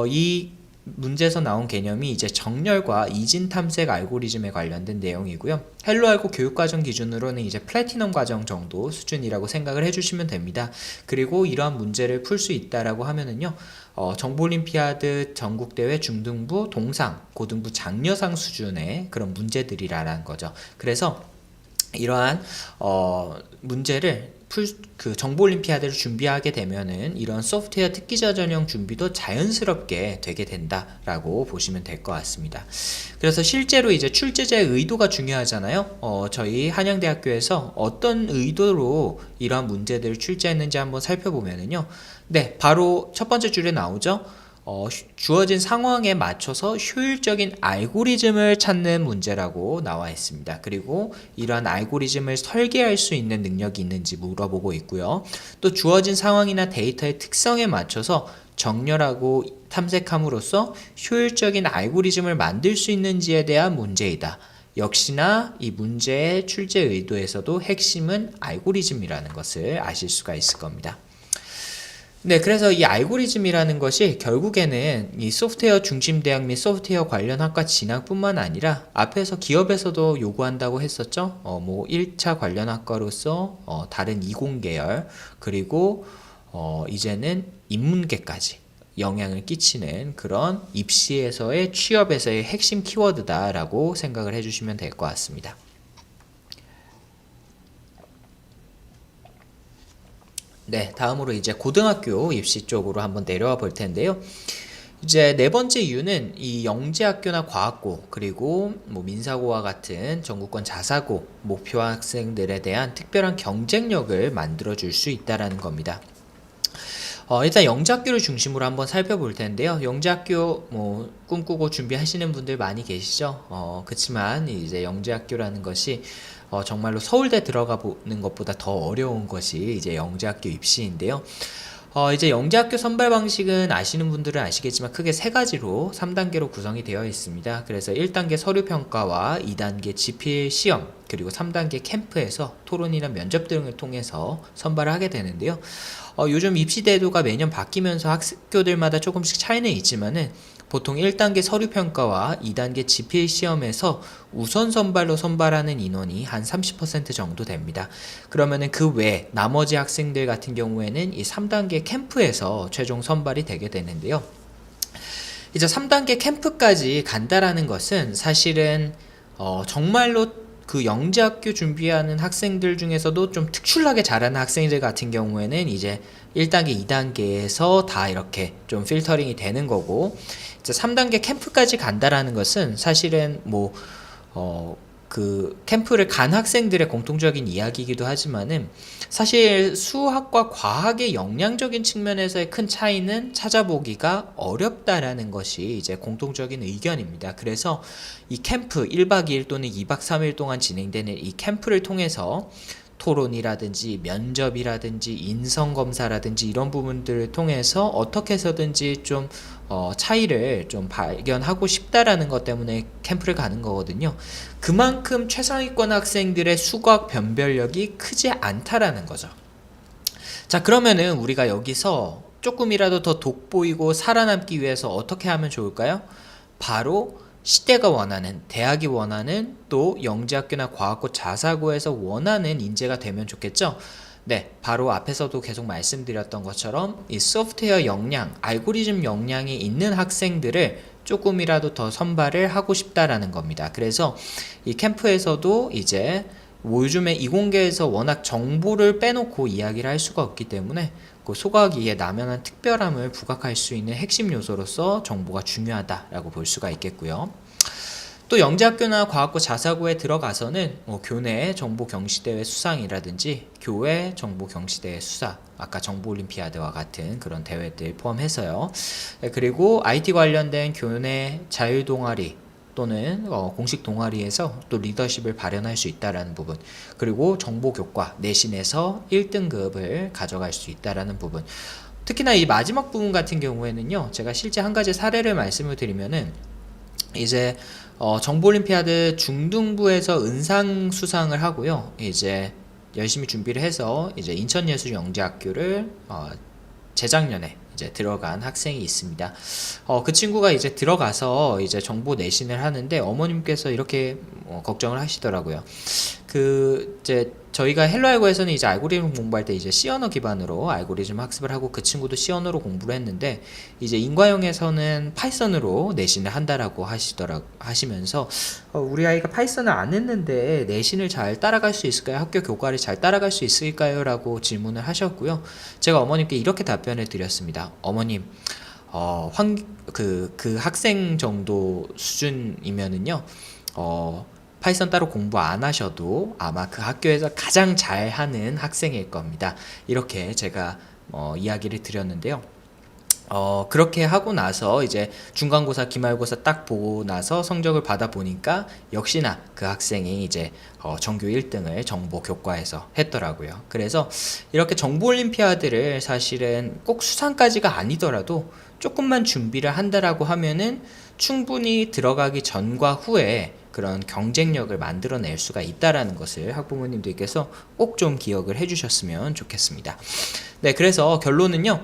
이 문제에서 나온 개념이 이제 정렬과 이진 탐색 알고리즘에 관련된 내용이고요. 헬로알고 교육과정 기준으로는 이제 플래티넘 과정 정도 수준이라고 생각을 해주시면 됩니다. 그리고 이러한 문제를 풀 수 있다라고 하면은요, 정보올림피아드 전국대회 중등부, 동상, 고등부 장려상 수준의 그런 문제들이라는 거죠. 그래서 이러한 문제를 그 정보올림피아드를 준비하게 되면은 이런 소프트웨어 특기자 전형 준비도 자연스럽게 되게 된다라고 보시면 될 것 같습니다. 그래서 실제로 이제 출제자의 의도가 중요하잖아요. 저희 한양대학교에서 어떤 의도로 이러한 문제들을 출제했는지 한번 살펴보면은요. 네, 바로 첫 번째 줄에 나오죠. 주어진 상황에 맞춰서 효율적인 알고리즘을 찾는 문제라고 나와 있습니다. 그리고 이러한 알고리즘을 설계할 수 있는 능력이 있는지 물어보고 있고요. 또 주어진 상황이나 데이터의 특성에 맞춰서 정렬하고 탐색함으로써 효율적인 알고리즘을 만들 수 있는지에 대한 문제이다. 역시나 이 문제의 출제 의도에서도 핵심은 알고리즘이라는 것을 아실 수가 있을 겁니다. 네, 그래서 이 알고리즘이라는 것이 결국에는 이 소프트웨어 중심 대학 및 소프트웨어 관련 학과 진학뿐만 아니라 앞에서 기업에서도 요구한다고 했었죠. 뭐 1차 관련 학과로서 다른 이공계열 그리고 이제는 인문계까지 영향을 끼치는 그런 입시에서의 취업에서의 핵심 키워드다라고 생각을 해주시면 될 것 같습니다. 네, 다음으로 이제 고등학교 입시 쪽으로 한번 내려와 볼 텐데요. 이제 네 번째 이유는 이 영재학교나 과학고 그리고 뭐 민사고와 같은 전국권 자사고 목표 학생들에 대한 특별한 경쟁력을 만들어 줄 수 있다라는 겁니다. 일단 영재학교를 중심으로 한번 살펴볼 텐데요. 영재학교 뭐 꿈꾸고 준비하시는 분들 많이 계시죠. 그렇지만 이제 영재학교라는 것이 정말로 서울대 들어가 보는 것보다 더 어려운 것이 이제 영재학교 입시인데요. 이제 영재학교 선발 방식은 아시는 분들은 아시겠지만 크게 세 가지로 3단계로 구성이 되어 있습니다. 그래서 1단계 서류평가와 2단계 지필 시험 그리고 3단계 캠프에서 토론이나 면접 등을 통해서 선발을 하게 되는데요. 요즘 입시 제도가 매년 바뀌면서 학교들마다 조금씩 차이는 있지만은 보통 1단계 서류평가와 2단계 지필 시험에서 우선 선발로 선발하는 인원이 한 30% 정도 됩니다. 그러면은 그 외 나머지 학생들 같은 경우에는 이 3단계 캠프에서 최종 선발이 되게 되는데요. 이제 3단계 캠프까지 간다라는 것은 사실은 정말로 그 영재학교 준비하는 학생들 중에서도 좀 특출나게 잘하는 학생들 같은 경우에는 이제 1단계, 2단계에서 다 이렇게 좀 필터링이 되는 거고, 이제 3단계 캠프까지 간다라는 것은 사실은 뭐, 그 캠프를 간 학생들의 공통적인 이야기이기도 하지만은 사실 수학과 과학의 역량적인 측면에서의 큰 차이는 찾아보기가 어렵다라는 것이 이제 공통적인 의견입니다. 그래서 이 캠프 1박 2일 또는 2박 3일 동안 진행되는 이 캠프를 통해서 토론이라든지 면접이라든지 인성검사라든지 이런 부분들을 통해서 어떻게 해서든지 좀 차이를 좀 발견하고 싶다라는 것 때문에 캠프를 가는 거거든요. 그만큼 최상위권 학생들의 수학 변별력이 크지 않다라는 거죠. 자, 그러면은 우리가 여기서 조금이라도 더 돋보이고 살아남기 위해서 어떻게 하면 좋을까요? 바로 시대가 원하는, 대학이 원하는, 또 영재학교나 과학고 자사고에서 원하는 인재가 되면 좋겠죠? 네, 바로 앞에서도 계속 말씀드렸던 것처럼 이 소프트웨어 역량, 알고리즘 역량이 있는 학생들을 조금이라도 더 선발을 하고 싶다라는 겁니다. 그래서 이 캠프에서도 이제 뭐 요즘에 이공계에서 워낙 정보를 빼놓고 이야기를 할 수가 없기 때문에 그 소각이에 남연한 특별함을 부각할 수 있는 핵심 요소로서 정보가 중요하다라고 볼 수가 있겠고요. 또 영재학교나 과학고 자사고에 들어가서는 뭐 교내 정보 경시대회 수상이라든지 교외 정보 경시대회 수상, 아까 정보올림피아드와 같은 그런 대회들 포함해서요. 그리고 IT 관련된 교내 자율동아리 또는 공식 동아리에서 또 리더십을 발현할 수 있다라는 부분, 그리고 정보교과 내신에서 1등급을 가져갈 수 있다라는 부분. 특히나 이 마지막 부분 같은 경우에는요, 제가 실제 한 가지 사례를 말씀을 드리면은 이제 정보올림피아드 중등부에서 은상 수상을 하고요. 이제 열심히 준비를 해서 이제 인천예술영재학교를 재작년에 이제 들어간 학생이 있습니다. 그 친구가 이제 들어가서 이제 정보 내신을 하는데 어머님께서 이렇게 걱정을 하시더라고요. 이제 저희가 헬로알고에서는 이제 알고리즘 공부할 때 이제 C 언어 기반으로 알고리즘 학습을 하고 그 친구도 C 언어로 공부를 했는데 이제 인과형에서는 파이썬으로 내신을 한다라고 하시면서 우리 아이가 파이썬을 안 했는데 내신을 잘 따라갈 수 있을까요? 학교 교과를 잘 따라갈 수 있을까요? 라고 질문을 하셨고요. 제가 어머님께 이렇게 답변을 드렸습니다. 어머님, 그 학생 정도 수준이면은요, 파이썬 따로 공부 안 하셔도 아마 그 학교에서 가장 잘하는 학생일 겁니다. 이렇게 제가 이야기를 드렸는데요. 그렇게 하고 나서 이제 중간고사, 기말고사 딱 보고 나서 성적을 받아 보니까 역시나 그 학생이 이제 전교 1등을 정보 교과에서 했더라고요. 그래서 이렇게 정보 올림피아드를 사실은 꼭 수상까지가 아니더라도 조금만 준비를 한다라고 하면은 충분히 들어가기 전과 후에 그런 경쟁력을 만들어낼 수가 있다라는 것을 학부모님들께서 꼭 좀 기억을 해주셨으면 좋겠습니다. 네, 그래서 결론은요,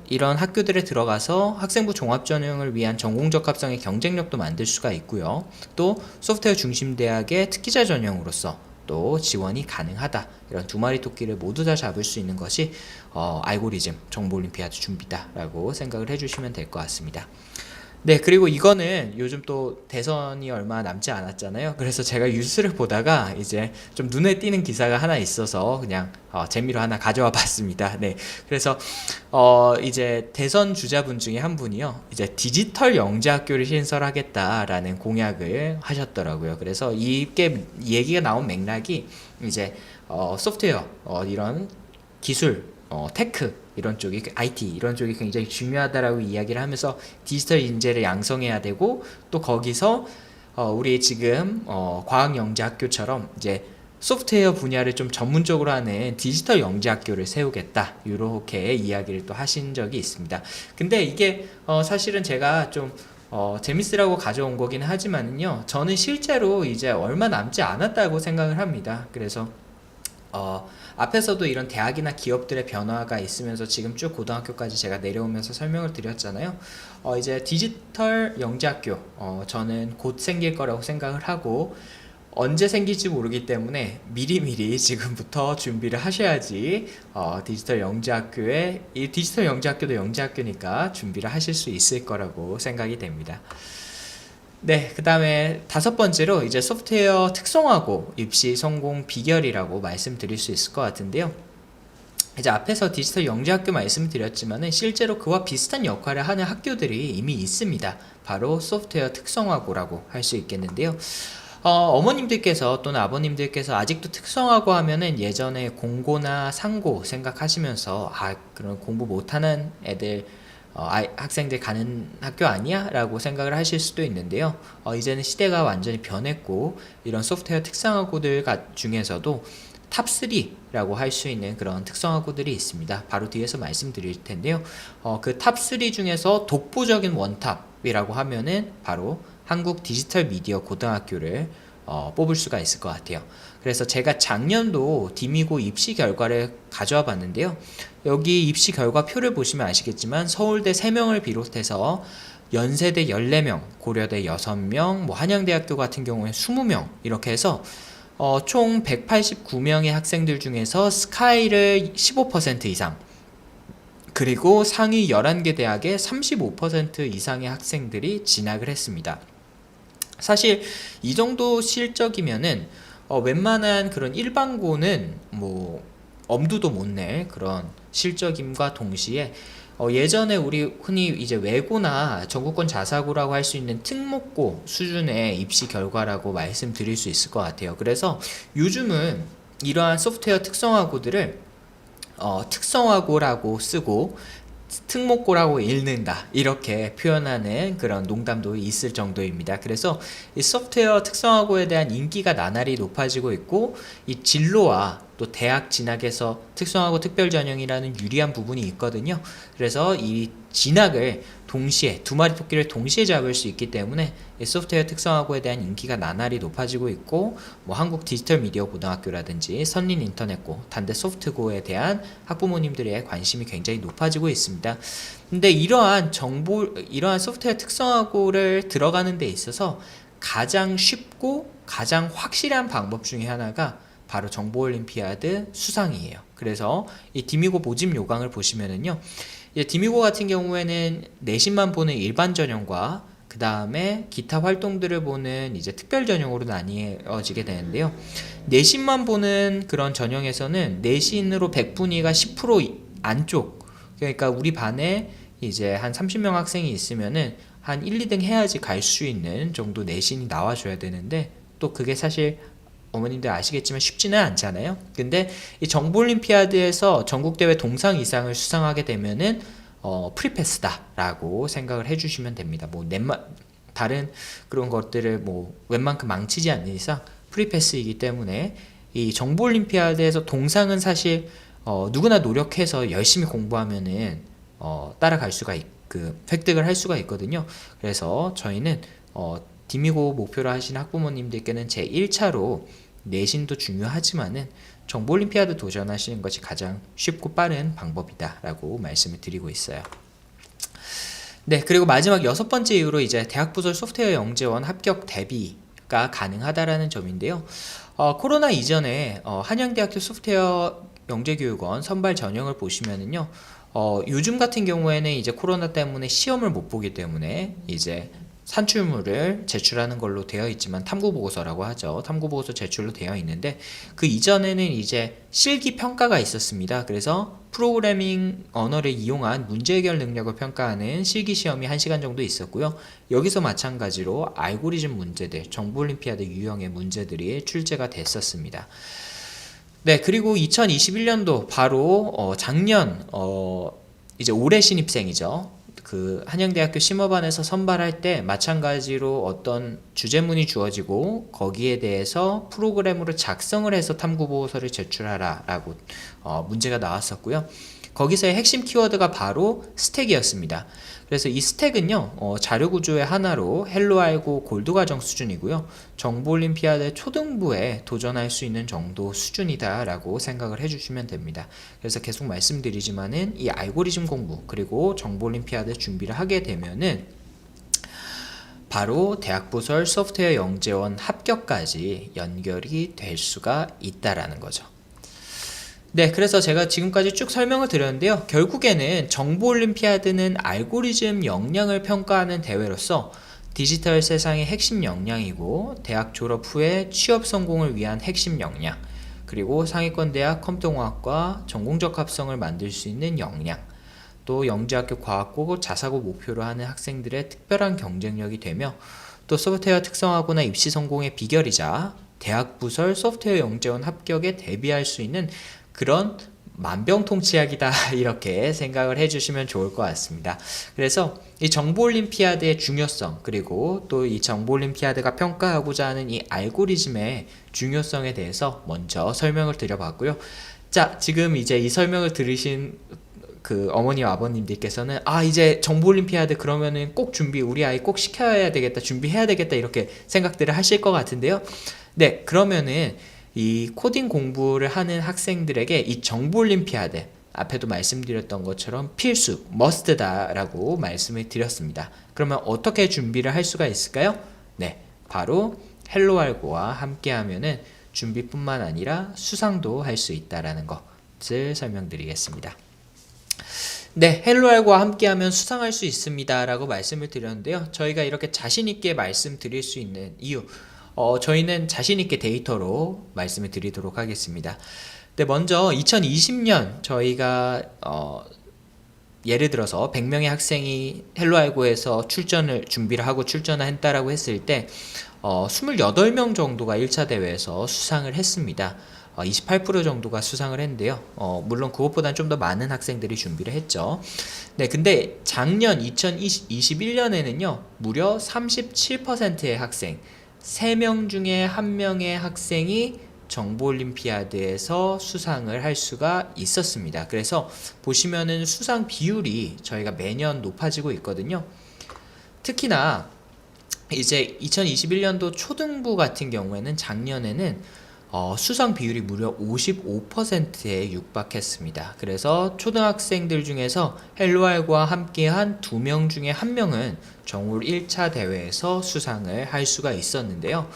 이런 학교들에 들어가서 학생부 종합전형을 위한 전공적합성의 경쟁력도 만들 수가 있고요. 또 소프트웨어 중심 대학의 특기자 전형으로서 또 지원이 가능하다. 이런 두 마리 토끼를 모두 다 잡을 수 있는 것이 알고리즘 정보올림피아드 준비다라고 생각을 해주시면 될 것 같습니다. 네, 그리고 이거는 요즘 또 대선이 얼마 남지 않았잖아요. 그래서 제가 뉴스를 보다가 이제 좀 눈에 띄는 기사가 하나 있어서 그냥 재미로 하나 가져와 봤습니다. 네, 그래서 이제 대선 주자분 중에 한 분이요, 이제 디지털 영재학교를 신설하겠다라는 공약을 하셨더라고요. 그래서 이게 얘기가 나온 맥락이 이제 소프트웨어 이런 기술 테크 이런 쪽이 IT 이런 쪽이 굉장히 중요하다라고 이야기를 하면서 디지털 인재를 양성해야 되고 또 거기서 우리 지금 과학영재학교처럼 이제 소프트웨어 분야를 좀 전문적으로 하는 디지털 영재학교를 세우겠다 이렇게 이야기를 또 하신 적이 있습니다. 근데 이게 사실은 제가 좀 재밌으라고 가져온 거긴 하지만요, 저는 실제로 이제 얼마 남지 않았다고 생각을 합니다. 그래서 앞에서도 이런 대학이나 기업들의 변화가 있으면서 지금 쭉 고등학교까지 제가 내려오면서 설명을 드렸잖아요. 이제 디지털 영재학교, 저는 곧 생길 거라고 생각을 하고, 언제 생길지 모르기 때문에 미리미리 지금부터 준비를 하셔야지 디지털 영재학교도 영재학교니까 준비를 하실 수 있을 거라고 생각이 됩니다. 네, 그 다음에 다섯 번째로 이제 소프트웨어 특성화고 입시 성공 비결이라고 말씀드릴 수 있을 것 같은데요. 이제 앞에서 디지털 영재학교 말씀드렸지만은 실제로 그와 비슷한 역할을 하는 학교들이 이미 있습니다. 바로 소프트웨어 특성화고라고 할 수 있겠는데요. 어머님들께서 또는 아버님들께서 아직도 특성화고 하면은 예전에 공고나 상고 생각하시면서 그런 공부 못하는 애들 학생들 가는 학교 아니야? 라고 생각을 하실 수도 있는데요. 이제는 시대가 완전히 변했고 이런 소프트웨어 특성화고들 중에서도 탑3라고 할 수 있는 그런 특성화고들이 있습니다. 바로 뒤에서 말씀드릴 텐데요. 그 탑3 중에서 독보적인 원탑이라고 하면은 바로 한국 디지털 미디어 고등학교를 뽑을 수가 있을 것 같아요. 그래서 제가 작년도 디미고 입시 결과를 가져와 봤는데요. 여기 입시 결과표를 보시면 아시겠지만 서울대 3명을 비롯해서 연세대 14명, 고려대 6명, 한양대학교 같은 경우에 20명 이렇게 해서 총 189명의 학생들 중에서 스카이를 15% 이상, 그리고 상위 11개 대학의 35% 이상의 학생들이 진학을 했습니다. 사실 이 정도 실적이면은 웬만한 그런 일반고는 뭐 엄두도 못 낼 그런 실적임과 동시에 예전에 우리 흔히 이제 외고나 전국권 자사고라고 할 수 있는 특목고 수준의 입시 결과라고 말씀드릴 수 있을 것 같아요. 그래서 요즘은 이러한 소프트웨어 특성화고들을 특성화고라고 쓰고 특목고라고 읽는다 이렇게 표현하는 그런 농담도 있을 정도입니다. 그래서 이 소프트웨어 특성화고에 대한 인기가 나날이 높아지고 있고 이 진로와 또 대학 진학에서 특성화고 특별전형이라는 유리한 부분이 있거든요. 그래서 이 진학을 동시에 두 마리 토끼를 동시에 잡을 수 있기 때문에 이 소프트웨어 특성화고에 대한 인기가 나날이 높아지고 있고 한국 디지털 미디어 고등학교라든지 선린 인터넷고, 단대 소프트고에 대한 학부모님들의 관심이 굉장히 높아지고 있습니다. 근데 이러한 소프트웨어 특성화고를 들어가는 데 있어서 가장 쉽고 가장 확실한 방법 중에 하나가 바로 정보올림피아드 수상이에요. 그래서 이 디미고 모집 요강을 보시면은요, 디미고 같은 경우에는 내신만 보는 일반 전형과 그 다음에 기타 활동들을 보는 이제 특별 전형으로 나뉘어지게 되는데요. 내신만 보는 그런 전형에서는 내신으로 100분위가 10% 안쪽, 그러니까 우리 반에 이제 한 30명 학생이 있으면은 한 1, 2등 해야지 갈 수 있는 정도 내신이 나와줘야 되는데, 또 그게 사실 어머님들 아시겠지만 쉽지는 않잖아요. 근데 이 정보올림피아드에서 전국대회 동상 이상을 수상하게 되면은 프리패스다라고 생각을 해주시면 됩니다. 뭐 다른 그런 것들을 뭐 웬만큼 망치지 않는 이상 프리패스이기 때문에 이 정보올림피아드에서 동상은 사실 누구나 노력해서 열심히 공부하면은 따라갈 수가 획득을 할 수가 있거든요. 그래서 저희는 디미고 목표로 하신 학부모님들께는 제 1차로 내신도 중요하지만은 정보올림피아드 도전하시는 것이 가장 쉽고 빠른 방법이다 라고 말씀을 드리고 있어요. 네, 그리고 마지막 6번째 이유로 이제 대학부설 소프트웨어 영재원 합격 대비가 가능하다라는 점인데요. 코로나 이전에 한양대학교 소프트웨어 영재교육원 선발 전형을 보시면은요, 요즘 같은 경우에는 이제 코로나 때문에 시험을 못 보기 때문에 이제 산출물을 제출하는 걸로 되어 있지만, 탐구보고서라고 하죠. 탐구보고서 제출로 되어 있는데, 그 이전에는 이제 실기 평가가 있었습니다. 그래서 프로그래밍 언어를 이용한 문제 해결 능력을 평가하는 실기 시험이 1시간 정도 있었고요. 여기서 마찬가지로 알고리즘 문제들, 정보올림피아드 유형의 문제들이 출제가 됐었습니다. 네, 그리고 2021년도 바로 작년 이제 올해 신입생이죠. 그 한양대학교 심어반에서 선발할 때 마찬가지로 어떤 주제문이 주어지고 거기에 대해서 프로그램으로 작성을 해서 탐구보고서를 제출하라 라고 문제가 나왔었고요. 거기서의 핵심 키워드가 바로 스택이었습니다. 그래서 이 스택은요, 자료구조의 하나로 헬로 알고 골드 과정 수준이고요. 정보올림피아드 초등부에 도전할 수 있는 정도 수준이다 라고 생각을 해주시면 됩니다. 그래서 계속 말씀드리지만은 이 알고리즘 공부 그리고 정보올림피아드 준비를 하게 되면은 바로 대학부설 소프트웨어 영재원 합격까지 연결이 될 수가 있다라는 거죠. 네, 그래서 제가 지금까지 쭉 설명을 드렸는데요. 결국에는 정보올림피아드는 알고리즘 역량을 평가하는 대회로서 디지털 세상의 핵심 역량이고, 대학 졸업 후에 취업 성공을 위한 핵심 역량, 그리고 상위권 대학 컴퓨터공학과 전공적 합성을 만들 수 있는 역량, 또 영재학교 과학고 자사고 목표로 하는 학생들의 특별한 경쟁력이 되며, 또 소프트웨어 특성화고나 입시 성공의 비결이자 대학부설 소프트웨어 영재원 합격에 대비할 수 있는 그런 만병통치약이다 이렇게 생각을 해주시면 좋을 것 같습니다. 그래서 이 정보올림피아드의 중요성, 그리고 또 이 정보올림피아드가 평가하고자 하는 이 알고리즘의 중요성에 대해서 먼저 설명을 드려봤고요. 자, 지금 이제 이 설명을 들으신 그 어머니와 아버님들께서는 이제 정보올림피아드 그러면은 꼭 우리 아이 꼭 시켜야 되겠다, 준비해야 되겠다 이렇게 생각들을 하실 것 같은데요. 네, 그러면은 이 코딩 공부를 하는 학생들에게 이 정보올림피아드, 앞에도 말씀드렸던 것처럼 필수, 머스트다라고 말씀을 드렸습니다. 그러면 어떻게 준비를 할 수가 있을까요? 네, 바로 헬로알고와 함께 하면은 준비뿐만 아니라 수상도 할 수 있다라는 것을 설명드리겠습니다. 네, 헬로알고와 함께하면 수상할 수 있습니다 라고 말씀을 드렸는데요. 저희가 이렇게 자신있게 말씀드릴 수 있는 이유, 저희는 자신있게 데이터로 말씀을 드리도록 하겠습니다. 네, 먼저 2020년 저희가 예를 들어서 100명의 학생이 헬로알고에서 준비를 하고 출전을 했다라고 했을 때 28명 정도가 1차 대회에서 수상을 했습니다. 28% 정도가 수상을 했는데요. 물론 그것보다는 좀 더 많은 학생들이 준비를 했죠. 네, 근데 작년 2021년에는요, 무려 37%의 학생, 3명 중에 1명의 학생이 정보올림피아드에서 수상을 할 수가 있었습니다. 그래서 보시면은 수상 비율이 저희가 매년 높아지고 있거든요. 특히나 이제 2021년도 초등부 같은 경우에는 작년에는 수상 비율이 무려 55%에 육박했습니다. 그래서 초등학생들 중에서 헬로알고와 함께한 2명 중에 1명은 정올 1차 대회에서 수상을 할 수가 있었는데요.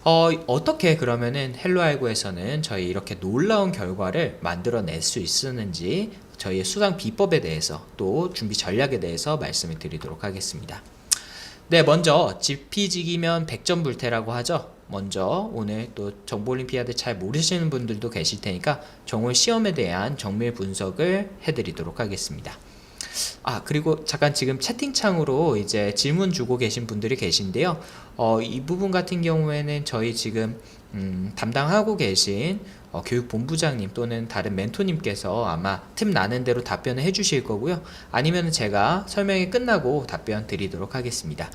어떻게 그러면은 헬로알고에서는 저희 이렇게 놀라운 결과를 만들어낼 수 있었는지 저희의 수상 비법에 대해서 또 준비 전략에 대해서 말씀을 드리도록 하겠습니다. 네, 먼저 지피지기면 100점 불태라고 하죠. 먼저 오늘 또 정보올림피아드 잘 모르시는 분들도 계실 테니까 정월 시험에 대한 정밀 분석을 해드리도록 하겠습니다. 그리고 잠깐 지금 채팅창으로 이제 질문 주고 계신 분들이 계신데요. 이 부분 같은 경우에는 저희 지금 담당하고 계신 교육본부장님 또는 다른 멘토님께서 아마 틈 나는 대로 답변을 해주실 거고요. 아니면 제가 설명이 끝나고 답변 드리도록 하겠습니다.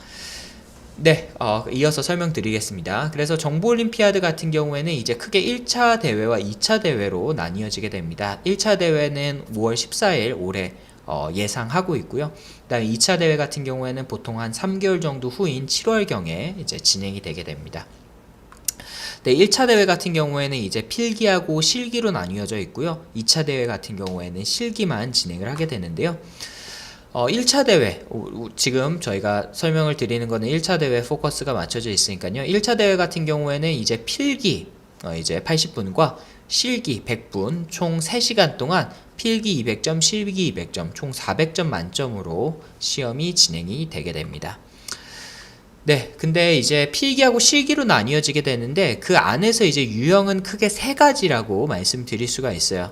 네, 이어서 설명드리겠습니다. 그래서 정보올림피아드 같은 경우에는 이제 크게 1차 대회와 2차 대회로 나뉘어지게 됩니다. 1차 대회는 5월 14일 올해 예상하고 있고요. 그다음에 2차 대회 같은 경우에는 보통 한 3개월 정도 후인 7월경에 이제 진행이 되게 됩니다. 네, 1차 대회 같은 경우에는 이제 필기하고 실기로 나뉘어져 있고요. 2차 대회 같은 경우에는 실기만 진행을 하게 되는데요. 1차 대회, 지금 저희가 설명을 드리는 거는 1차 대회 포커스가 맞춰져 있으니까요. 1차 대회 같은 경우에는 이제 필기, 이제 80분과 실기 100분, 총 3시간 동안 필기 200점, 실기 200점, 총 400점 만점으로 시험이 진행이 되게 됩니다. 네, 근데 이제 필기하고 실기로 나뉘어지게 되는데 그 안에서 이제 유형은 크게 3가지라고 말씀드릴 수가 있어요.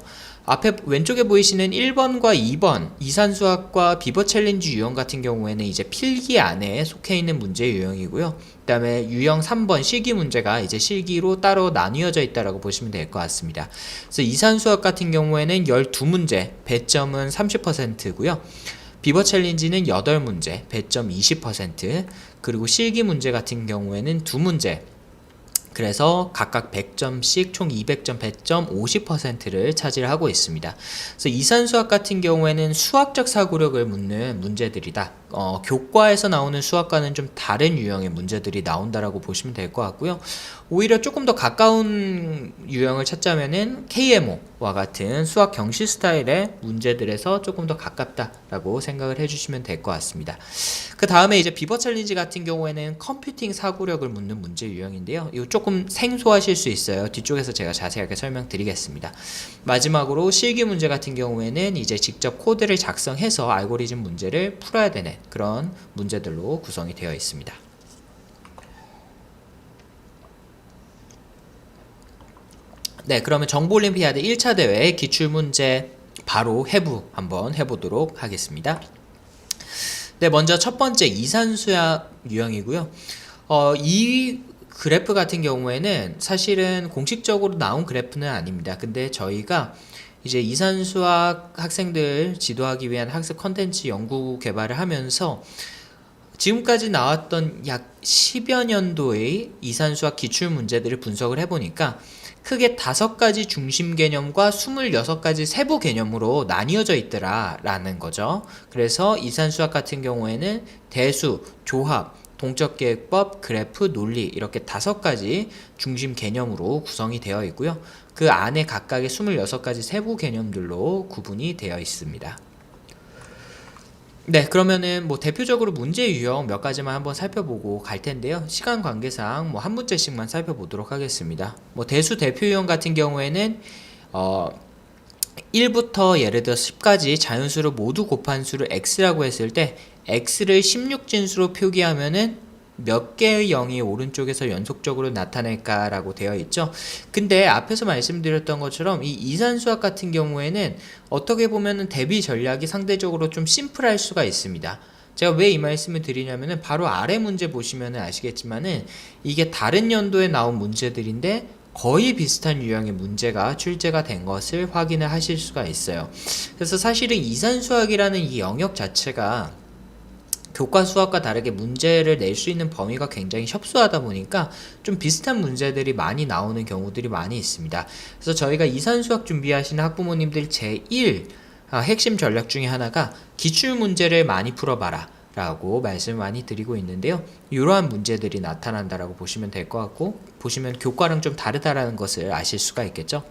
앞에 왼쪽에 보이시는 1번과 2번 이산수학과 비버 챌린지 유형 같은 경우에는 이제 필기 안에 속해 있는 문제 유형이고요. 그 다음에 유형 3번 실기 문제가 이제 실기로 따로 나뉘어져 있다라고 보시면 될 것 같습니다. 그래서 이산수학 같은 경우에는 12문제, 배점은 30%고요. 비버 챌린지는 8문제, 배점 20%, 그리고 실기 문제 같은 경우에는 2문제, 그래서 각각 100점씩 총 200점 배점 50%를 차지하고 있습니다. 그래서 이산수학 같은 경우에는 수학적 사고력을 묻는 문제들이다. 교과에서 나오는 수학과는 좀 다른 유형의 문제들이 나온다라고 보시면 될 것 같고요. 오히려 조금 더 가까운 유형을 찾자면은 KMO와 같은 수학 경시 스타일의 문제들에서 조금 더 가깝다라고 생각을 해주시면 될 것 같습니다. 그 다음에 이제 비버 챌린지 같은 경우에는 컴퓨팅 사고력을 묻는 문제 유형인데요. 이거 조금 생소하실 수 있어요. 뒤쪽에서 제가 자세하게 설명드리겠습니다. 마지막으로 실기 문제 같은 경우에는 이제 직접 코드를 작성해서 알고리즘 문제를 풀어야 되는 그런 문제들로 구성이 되어 있습니다. 네, 그러면 정보올림피아드 1차 대회 기출문제 바로 해부 한번 해보도록 하겠습니다. 네, 먼저 첫 번째 이산수학 유형이고요. 이 그래프 같은 경우에는 사실은 공식적으로 나온 그래프는 아닙니다. 근데 저희가 이제 이산수학 학생들 지도하기 위한 학습 컨텐츠 연구 개발을 하면서 지금까지 나왔던 약 10여 년도의 이산수학 기출 문제들을 분석을 해보니까 크게 5가지 중심 개념과 26가지 세부 개념으로 나뉘어져 있더라라는 거죠. 그래서 이산수학 같은 경우에는 대수, 조합, 동적계획법, 그래프, 논리 이렇게 5가지 중심 개념으로 구성이 되어 있고요. 그 안에 각각의 26가지 세부 개념들로 구분이 되어 있습니다. 네, 그러면은 뭐 대표적으로 문제 유형 몇 가지만 한번 살펴보고 갈 텐데요. 시간 관계상 뭐 한 문제씩만 살펴보도록 하겠습니다. 뭐 대수 대표 유형 같은 경우에는 1부터 예를 들어 10까지 자연수를 모두 곱한 수를 x라고 했을 때 x를 16진수로 표기하면은 몇 개의 0이 오른쪽에서 연속적으로 나타낼까라고 되어 있죠. 근데 앞에서 말씀드렸던 것처럼 이 이산수학 같은 경우에는 어떻게 보면은 대비 전략이 상대적으로 좀 심플할 수가 있습니다. 제가 왜 이 말씀을 드리냐면은 바로 아래 문제 보시면은 아시겠지만은 이게 다른 연도에 나온 문제들인데 거의 비슷한 유형의 문제가 출제가 된 것을 확인을 하실 수가 있어요. 그래서 사실은 이산수학이라는 이 영역 자체가 교과 수학과 다르게 문제를 낼 수 있는 범위가 굉장히 협소하다 보니까 좀 비슷한 문제들이 많이 나오는 경우들이 많이 있습니다. 그래서 저희가 이산수학 준비하시는 학부모님들 제1 핵심 전략 중에 하나가 기출문제를 많이 풀어봐라 라고 말씀을 많이 드리고 있는데요. 이러한 문제들이 나타난다라고 보시면 될 것 같고, 보시면 교과랑 좀 다르다라는 것을 아실 수가 있겠죠.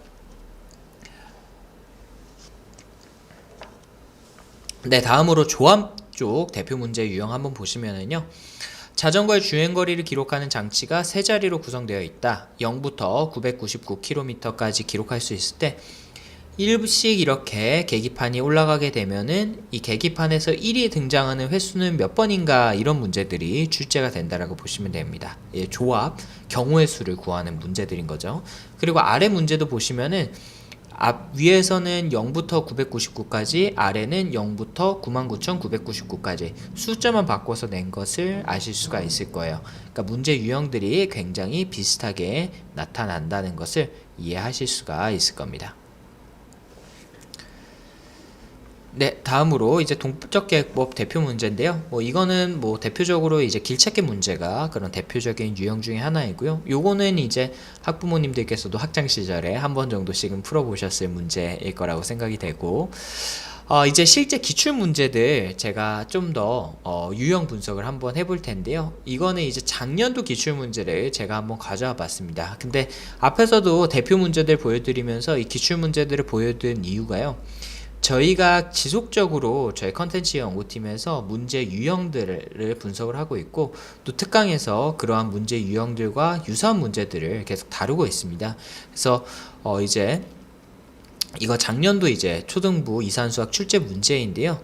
네, 다음으로 조합 쪽 대표 문제 유형 한번 보시면은요. 자전거의 주행거리를 기록하는 장치가 세 자리로 구성되어 있다. 0부터 999km까지 기록할 수 있을 때 1씩 이렇게 계기판이 올라가게 되면은 이 계기판에서 1이 등장하는 횟수는 몇 번인가, 이런 문제들이 출제가 된다라고 보시면 됩니다. 예, 조합, 경우의 수를 구하는 문제들인 거죠. 그리고 아래 문제도 보시면은 위에서는 0부터 999까지, 아래는 0부터 99,999까지 숫자만 바꿔서 낸 것을 아실 수가 있을 거예요. 그러니까 문제 유형들이 굉장히 비슷하게 나타난다는 것을 이해하실 수가 있을 겁니다. 네, 다음으로 이제 동적계획법 대표 문제인데요. 이거는 대표적으로 이제 길찾기 문제가 그런 대표적인 유형 중에 하나이고요. 요거는 이제 학부모님들께서도 학창 시절에 한 번 정도씩은 풀어보셨을 문제일 거라고 생각이 되고, 이제 실제 기출 문제들 제가 좀 더 유형 분석을 한번 해볼 텐데요. 이거는 이제 작년도 기출 문제를 제가 한번 가져와 봤습니다. 근데 앞에서도 대표 문제들 보여드리면서 이 기출 문제들을 보여드린 이유가요, 저희가 지속적으로 저희 컨텐츠 연구팀에서 문제 유형들을 분석을 하고 있고, 또 특강에서 그러한 문제 유형들과 유사한 문제들을 계속 다루고 있습니다. 그래서 이제 이거 작년도 이제 초등부 이산수학 출제 문제인데요.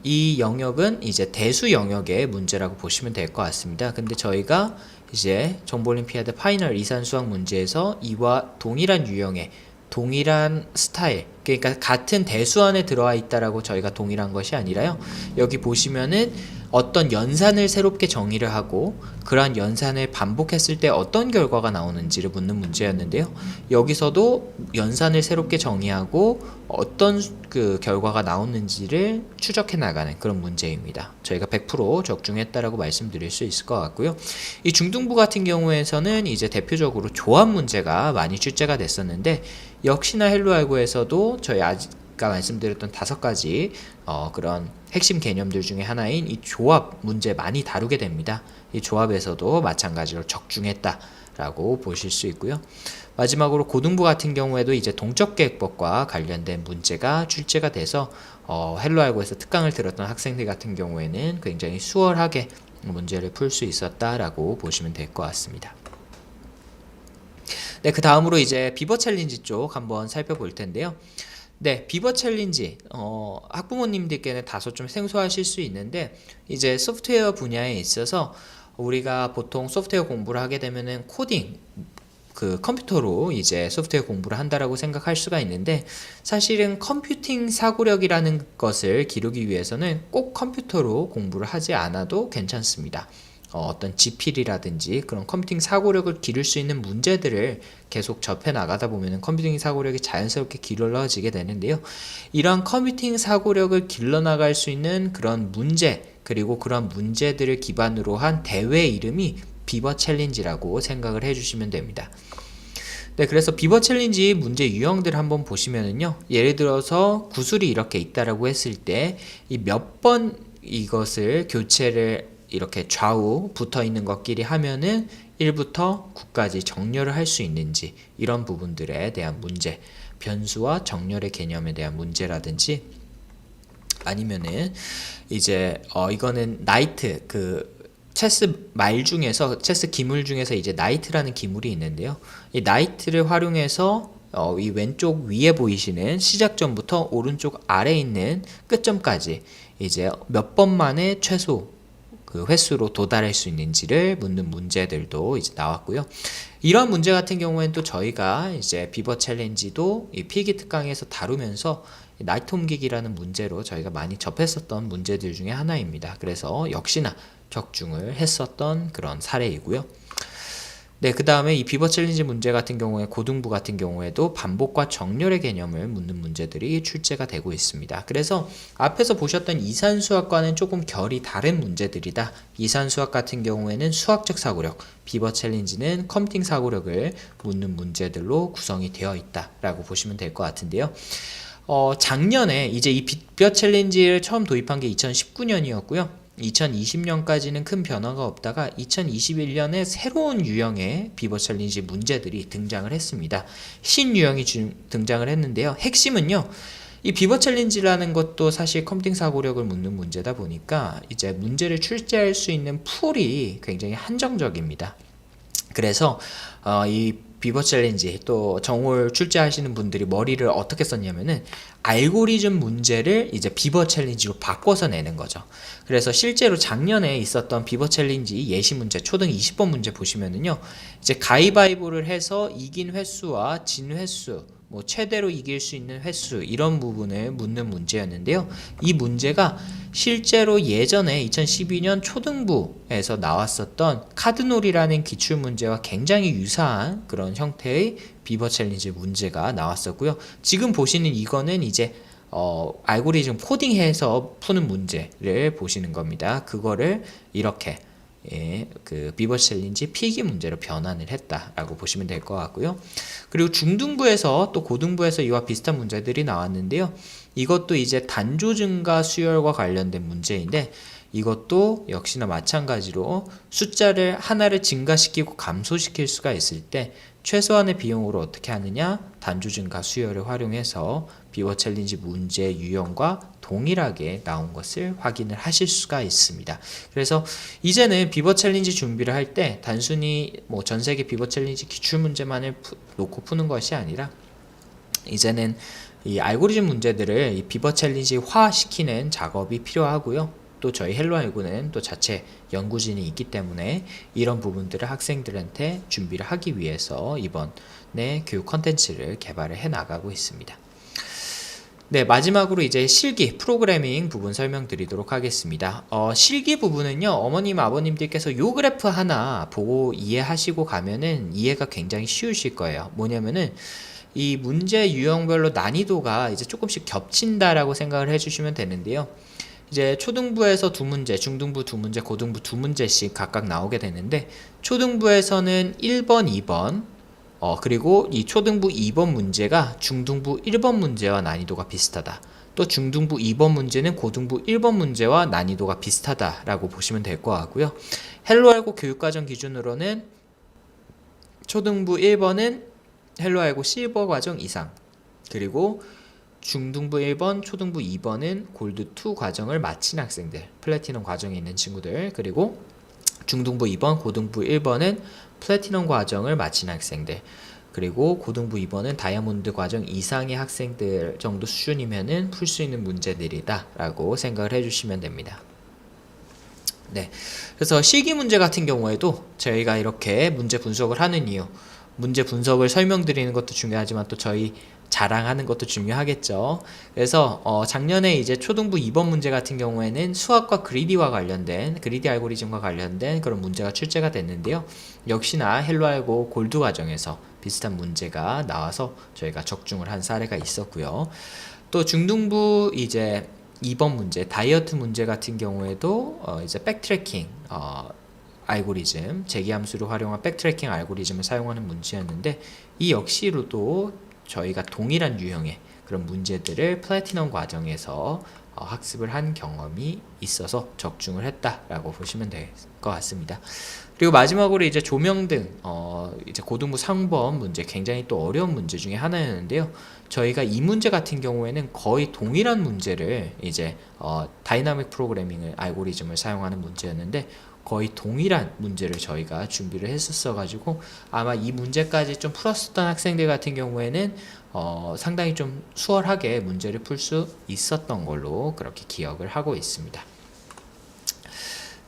이 영역은 이제 대수 영역의 문제라고 보시면 될 것 같습니다. 근데 저희가 이제 정보올림피아드 파이널 이산수학 문제에서 이와 동일한 유형의 동일한 스타일, 그러니까 같은 대수 안에 들어와 있다라고 저희가 동일한 것이 아니라요, 여기 보시면은 어떤 연산을 새롭게 정의를 하고 그러한 연산을 반복했을 때 어떤 결과가 나오는지를 묻는 문제였는데요. 여기서도 연산을 새롭게 정의하고 어떤 그 결과가 나오는지를 추적해 나가는 그런 문제입니다. 저희가 100% 적중했다라고 말씀드릴 수 있을 것 같고요. 이 중등부 같은 경우에서는 이제 대표적으로 조합 문제가 많이 출제가 됐었는데, 역시나 헬로알고에서도 저희 아까 말씀드렸던 5가지 그런 핵심 개념들 중에 하나인 이 조합 문제 많이 다루게 됩니다. 이 조합에서도 마찬가지로 적중했다라고 보실 수 있고요. 마지막으로 고등부 같은 경우에도 이제 동적계획법과 관련된 문제가 출제가 돼서 헬로알고에서 특강을 들었던 학생들 같은 경우에는 굉장히 수월하게 문제를 풀 수 있었다라고 보시면 될 것 같습니다. 네, 그 다음으로 이제 비버 챌린지 쪽 한번 살펴볼 텐데요. 네, 비버 챌린지, 학부모님들께는 다소 좀 생소하실 수 있는데, 이제 소프트웨어 분야에 있어서 우리가 보통 소프트웨어 공부를 하게 되면은 코딩, 그 컴퓨터로 이제 소프트웨어 공부를 한다라고 생각할 수가 있는데, 사실은 컴퓨팅 사고력이라는 것을 기르기 위해서는 꼭 컴퓨터로 공부를 하지 않아도 괜찮습니다. 어떤 지필이라든지 그런 컴퓨팅 사고력을 기를 수 있는 문제들을 계속 접해 나가다 보면 컴퓨팅 사고력이 자연스럽게 길러지게 되는데요. 이러한 컴퓨팅 사고력을 길러나갈 수 있는 그런 문제, 그리고 그런 문제들을 기반으로 한 대회 이름이 비버 챌린지라고 생각을 해주시면 됩니다. 네, 그래서 비버 챌린지 문제 유형들 한번 보시면은요, 예를 들어서 구술이 이렇게 있다라고 했을 때 이 몇 번 이것을 교체를 이렇게 좌우 붙어 있는 것끼리 하면은 1부터 9까지 정렬을 할 수 있는지, 이런 부분들에 대한 문제, 변수와 정렬의 개념에 대한 문제라든지, 아니면은 이제 이거는 나이트, 그 체스 말 중에서, 체스 기물 중에서 이제 나이트라는 기물이 있는데요. 이 나이트를 활용해서 이 왼쪽 위에 보이시는 시작점부터 오른쪽 아래에 있는 끝점까지 이제 몇 번 만에 최소 그 횟수로 도달할 수 있는지를 묻는 문제들도 이제 나왔고요. 이런 문제 같은 경우에는 또 저희가 이제 비버 챌린지도 이 필기 특강에서 다루면서 나이트 옮기기라는 문제로 저희가 많이 접했었던 문제들 중에 하나입니다. 그래서 역시나 적중을 했었던 그런 사례이고요. 네, 그 다음에 이 비버 챌린지 문제 같은 경우에 고등부 같은 경우에도 반복과 정렬의 개념을 묻는 문제들이 출제가 되고 있습니다. 그래서 앞에서 보셨던 이산수학과는 조금 결이 다른 문제들이다. 이산수학 같은 경우에는 수학적 사고력, 비버 챌린지는 컴퓨팅 사고력을 묻는 문제들로 구성이 되어 있다라고 보시면 될 것 같은데요. 작년에 이제 이 비버 챌린지를 처음 도입한 게 2019년이었고요. 2020년까지는 큰 변화가 없다가 2021년에 새로운 유형의 비버 챌린지 문제들이 등장을 했습니다. 신유형이 등장을 했는데요. 핵심은요, 이 비버 챌린지라는 것도 사실 컴퓨팅 사고력을 묻는 문제다 보니까 이제 문제를 출제할 수 있는 풀이 굉장히 한정적입니다. 그래서 이 비버 챌린지 또 정올 출제하시는 분들이 머리를 어떻게 썼냐면은 알고리즘 문제를 이제 비버 챌린지로 바꿔서 내는 거죠. 그래서 실제로 작년에 있었던 비버 챌린지 예시 문제 초등 20번 문제 보시면은요, 이제 가위바위보를 해서 이긴 횟수와 진 횟수, 뭐 최대로 이길 수 있는 횟수 이런 부분을 묻는 문제였는데요. 이 문제가 실제로 예전에 2012년 초등부에서 나왔었던 카드놀이라는 기출문제와 굉장히 유사한 그런 형태의 비버 챌린지 문제가 나왔었고요. 지금 보시는 이거는 이제 알고리즘 코딩해서 푸는 문제를 보시는 겁니다. 그거를 이렇게 그 비버 챌린지 필기 문제로 변환을 했다라고 보시면 될 것 같고요. 그리고 중등부에서 또 고등부에서 이와 비슷한 문제들이 나왔는데요. 이것도 이제 단조 증가 수열과 관련된 문제인데 이것도 역시나 마찬가지로 숫자를 하나를 증가시키고 감소시킬 수가 있을 때 최소한의 비용으로 어떻게 하느냐, 단조 증가 수열을 활용해서 비버 챌린지 문제 유형과 동일하게 나온 것을 확인을 하실 수가 있습니다. 그래서 이제는 비버 챌린지 준비를 할 때 단순히 뭐 전 세계 비버 챌린지 기출 문제만을 놓고 푸는 것이 아니라 이제는 이 알고리즘 문제들을 이 비버 챌린지화 시키는 작업이 필요하고요. 또 저희 헬로알고는 또 자체 연구진이 있기 때문에 이런 부분들을 학생들한테 준비를 하기 위해서 이번에 교육 컨텐츠를 개발을 해 나가고 있습니다. 네, 마지막으로 이제 실기 프로그래밍 부분 설명드리도록 하겠습니다. 실기 부분은요, 어머님 아버님들께서 요 그래프 하나 보고 이해하시고 가면은 이해가 굉장히 쉬우실 거예요. 뭐냐면은 이 문제 유형별로 난이도가 이제 조금씩 겹친다라고 생각을 해주시면 되는데요. 이제 초등부에서 2문제, 중등부 2문제, 고등부 2문제씩 각각 나오게 되는데 초등부에서는 1번, 2번, 그리고 이 초등부 2번 문제가 중등부 1번 문제와 난이도가 비슷하다. 또 중등부 2번 문제는 고등부 1번 문제와 난이도가 비슷하다라고 보시면 될 것 같고요. 헬로알고 교육과정 기준으로는 초등부 1번은 헬로알고 실버 과정 이상, 그리고 중등부 1번, 초등부 2번은 골드 2 과정을 마친 학생들, 플래티넘 과정에 있는 친구들, 그리고 중등부 2번, 고등부 1번은 플래티넘 과정을 마친 학생들, 그리고 고등부 2번은 다이아몬드 과정 이상의 학생들 정도 수준이면은 풀 수 있는 문제들이다 라고 생각을 해주시면 됩니다. 네, 그래서 실기 문제 같은 경우에도 저희가 이렇게 문제 분석을 하는 이유, 문제 분석을 설명드리는 것도 중요하지만 또 저희 자랑하는 것도 중요하겠죠. 그래서 작년에 이제 초등부 2번 문제 같은 경우에는 수학과 그리디와 관련된 그리디 알고리즘과 관련된 그런 문제가 출제가 됐는데요. 역시나 헬로알고 골드 과정에서 비슷한 문제가 나와서 저희가 적중을 한 사례가 있었고요. 또 중등부 이제 2번 문제 다이어트 문제 같은 경우에도 이제 백트래킹 알고리즘, 재기함수를 활용한 백트래킹 알고리즘을 사용하는 문제였는데 이 역시로도 저희가 동일한 유형의 그런 문제들을 플래티넘 과정에서 학습을 한 경험이 있어서 적중을 했다라고 보시면 될 것 같습니다. 그리고 마지막으로 이제 조명등 이제 고등부 3번 문제, 굉장히 또 어려운 문제 중에 하나였는데요. 저희가 이 문제 같은 경우에는 거의 동일한 문제를 이제 다이나믹 프로그래밍을 알고리즘을 사용하는 문제였는데 거의 동일한 문제를 저희가 준비를 했었어 가지고 아마 이 문제까지 좀 풀었었던 학생들 같은 경우에는 상당히 좀 수월하게 문제를 풀 수 있었던 걸로 그렇게 기억을 하고 있습니다.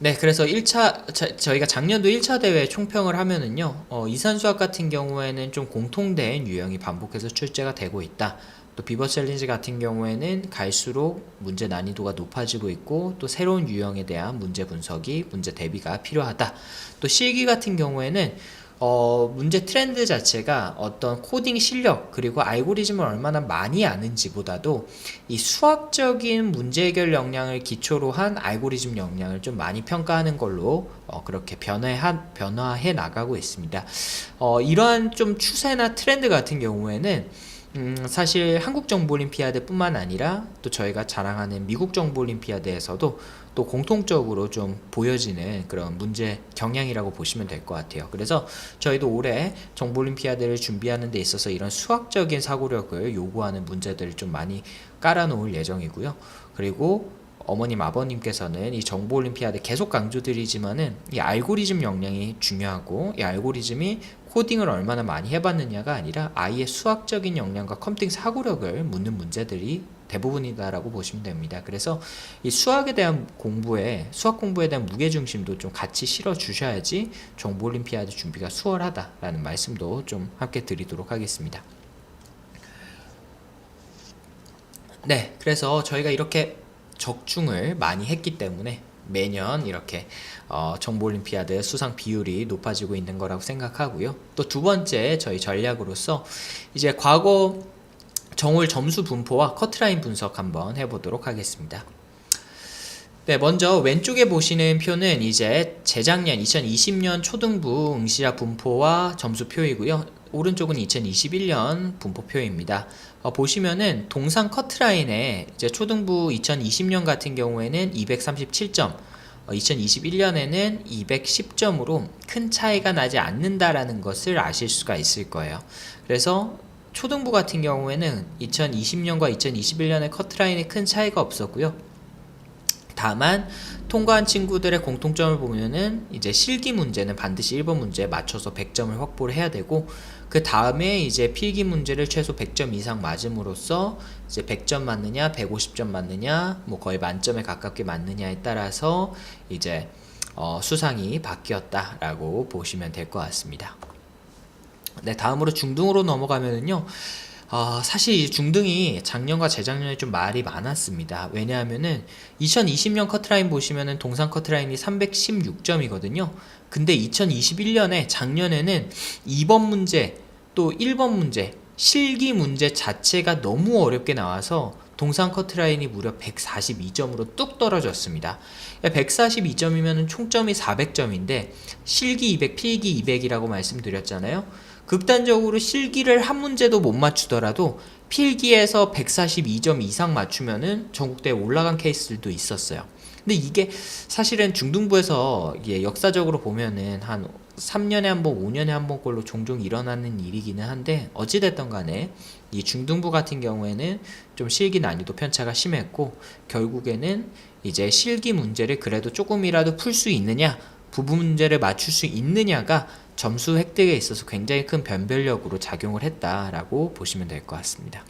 네, 그래서 1차 저희가 작년도 1차 대회 총평을 하면은요, 이산수학 같은 경우에는 좀 공통된 유형이 반복해서 출제가 되고 있다. 또 비버 챌린지 같은 경우에는 갈수록 문제 난이도가 높아지고 있고 또 새로운 유형에 대한 문제 분석이, 문제 대비가 필요하다. 또 실기 같은 경우에는 문제 트렌드 자체가 어떤 코딩 실력 그리고 알고리즘을 얼마나 많이 아는지보다도 이 수학적인 문제 해결 역량을 기초로 한 알고리즘 역량을 좀 많이 평가하는 걸로 그렇게 변화해 나가고 있습니다. 이러한 좀 추세나 트렌드 같은 경우에는 사실 한국 정보올림피아드 뿐만 아니라 또 저희가 자랑하는 미국 정보올림피아드에서도 또 또 공통적으로 좀 보여지는 그런 문제 경향이라고 보시면 될 것 같아요. 그래서 저희도 올해 정보올림피아드를 준비하는 데 있어서 이런 수학적인 사고력을 요구하는 문제들을 좀 많이 깔아놓을 예정이고요. 그리고 어머님 아버님께서는 이 정보올림피아드 계속 강조드리지만은 이 알고리즘 역량이 중요하고, 이 알고리즘이 코딩을 얼마나 많이 해봤느냐가 아니라 아이의 수학적인 역량과 컴퓨팅 사고력을 묻는 문제들이 대부분이다라고 보시면 됩니다. 그래서 이 수학에 대한 수학 공부에 대한 무게중심도 좀 같이 실어 주셔야지 정보올림피아드 준비가 수월하다라는 말씀도 좀 함께 드리도록 하겠습니다. 네, 그래서 저희가 이렇게 적중을 많이 했기 때문에 매년 이렇게 정보올림피아드 수상 비율이 높아지고 있는 거라고 생각하고요. 또 두 번째 저희 전략으로서 이제 과거 정올 점수 분포와 커트라인 분석 한번 해보도록 하겠습니다. 네, 먼저 왼쪽에 보시는 표는 이제 재작년 2020년 초등부 응시자 분포와 점수표이고요. 오른쪽은 2021년 분포표입니다. 보시면은 동상 커트라인에 이제 초등부 2020년 같은 경우에는 237점, 2021년에는 210점으로 큰 차이가 나지 않는다라는 것을 아실 수가 있을 거예요. 그래서 초등부 같은 경우에는 2020년과 2021년의 커트라인에 큰 차이가 없었고요. 다만 통과한 친구들의 공통점을 보면은 이제 실기 문제는 반드시 1번 문제에 맞춰서 100점을 확보를 해야 되고, 그 다음에 이제 필기 문제를 최소 100점 이상 맞음으로써 이제 100점 맞느냐 150점 맞느냐 뭐 거의 만점에 가깝게 맞느냐에 따라서 이제 수상이 바뀌었다라고 보시면 될 것 같습니다. 네, 다음으로 중등으로 넘어가면은요. 사실 이 중등이 작년과 재작년에 좀 말이 많았습니다. 왜냐하면은 2020년 커트라인 보시면은 동상 커트라인이 316점이거든요. 근데 2021년에 작년에는 2번 문제 또 1번 문제 실기 문제 자체가 너무 어렵게 나와서 동상 커트라인이 무려 142점으로 뚝 떨어졌습니다. 142점이면 총점이 400점인데 실기 200, 필기 200이라고 말씀드렸잖아요. 극단적으로 실기를 한 문제도 못 맞추더라도 필기에서 142점 이상 맞추면은 전국대회 올라간 케이스들도 있었어요. 근데 이게 사실은 중등부에서 이게 역사적으로 보면은 한 3년에 한 번, 5년에 한 번꼴로 종종 일어나는 일이기는 한데, 어찌됐든 간에 이 중등부 같은 경우에는 좀 실기 난이도 편차가 심했고, 결국에는 이제 실기 문제를 그래도 조금이라도 풀 수 있느냐, 부분 문제를 맞출 수 있느냐가 점수 획득에 있어서 굉장히 큰 변별력으로 작용을 했다라고 보시면 될 것 같습니다.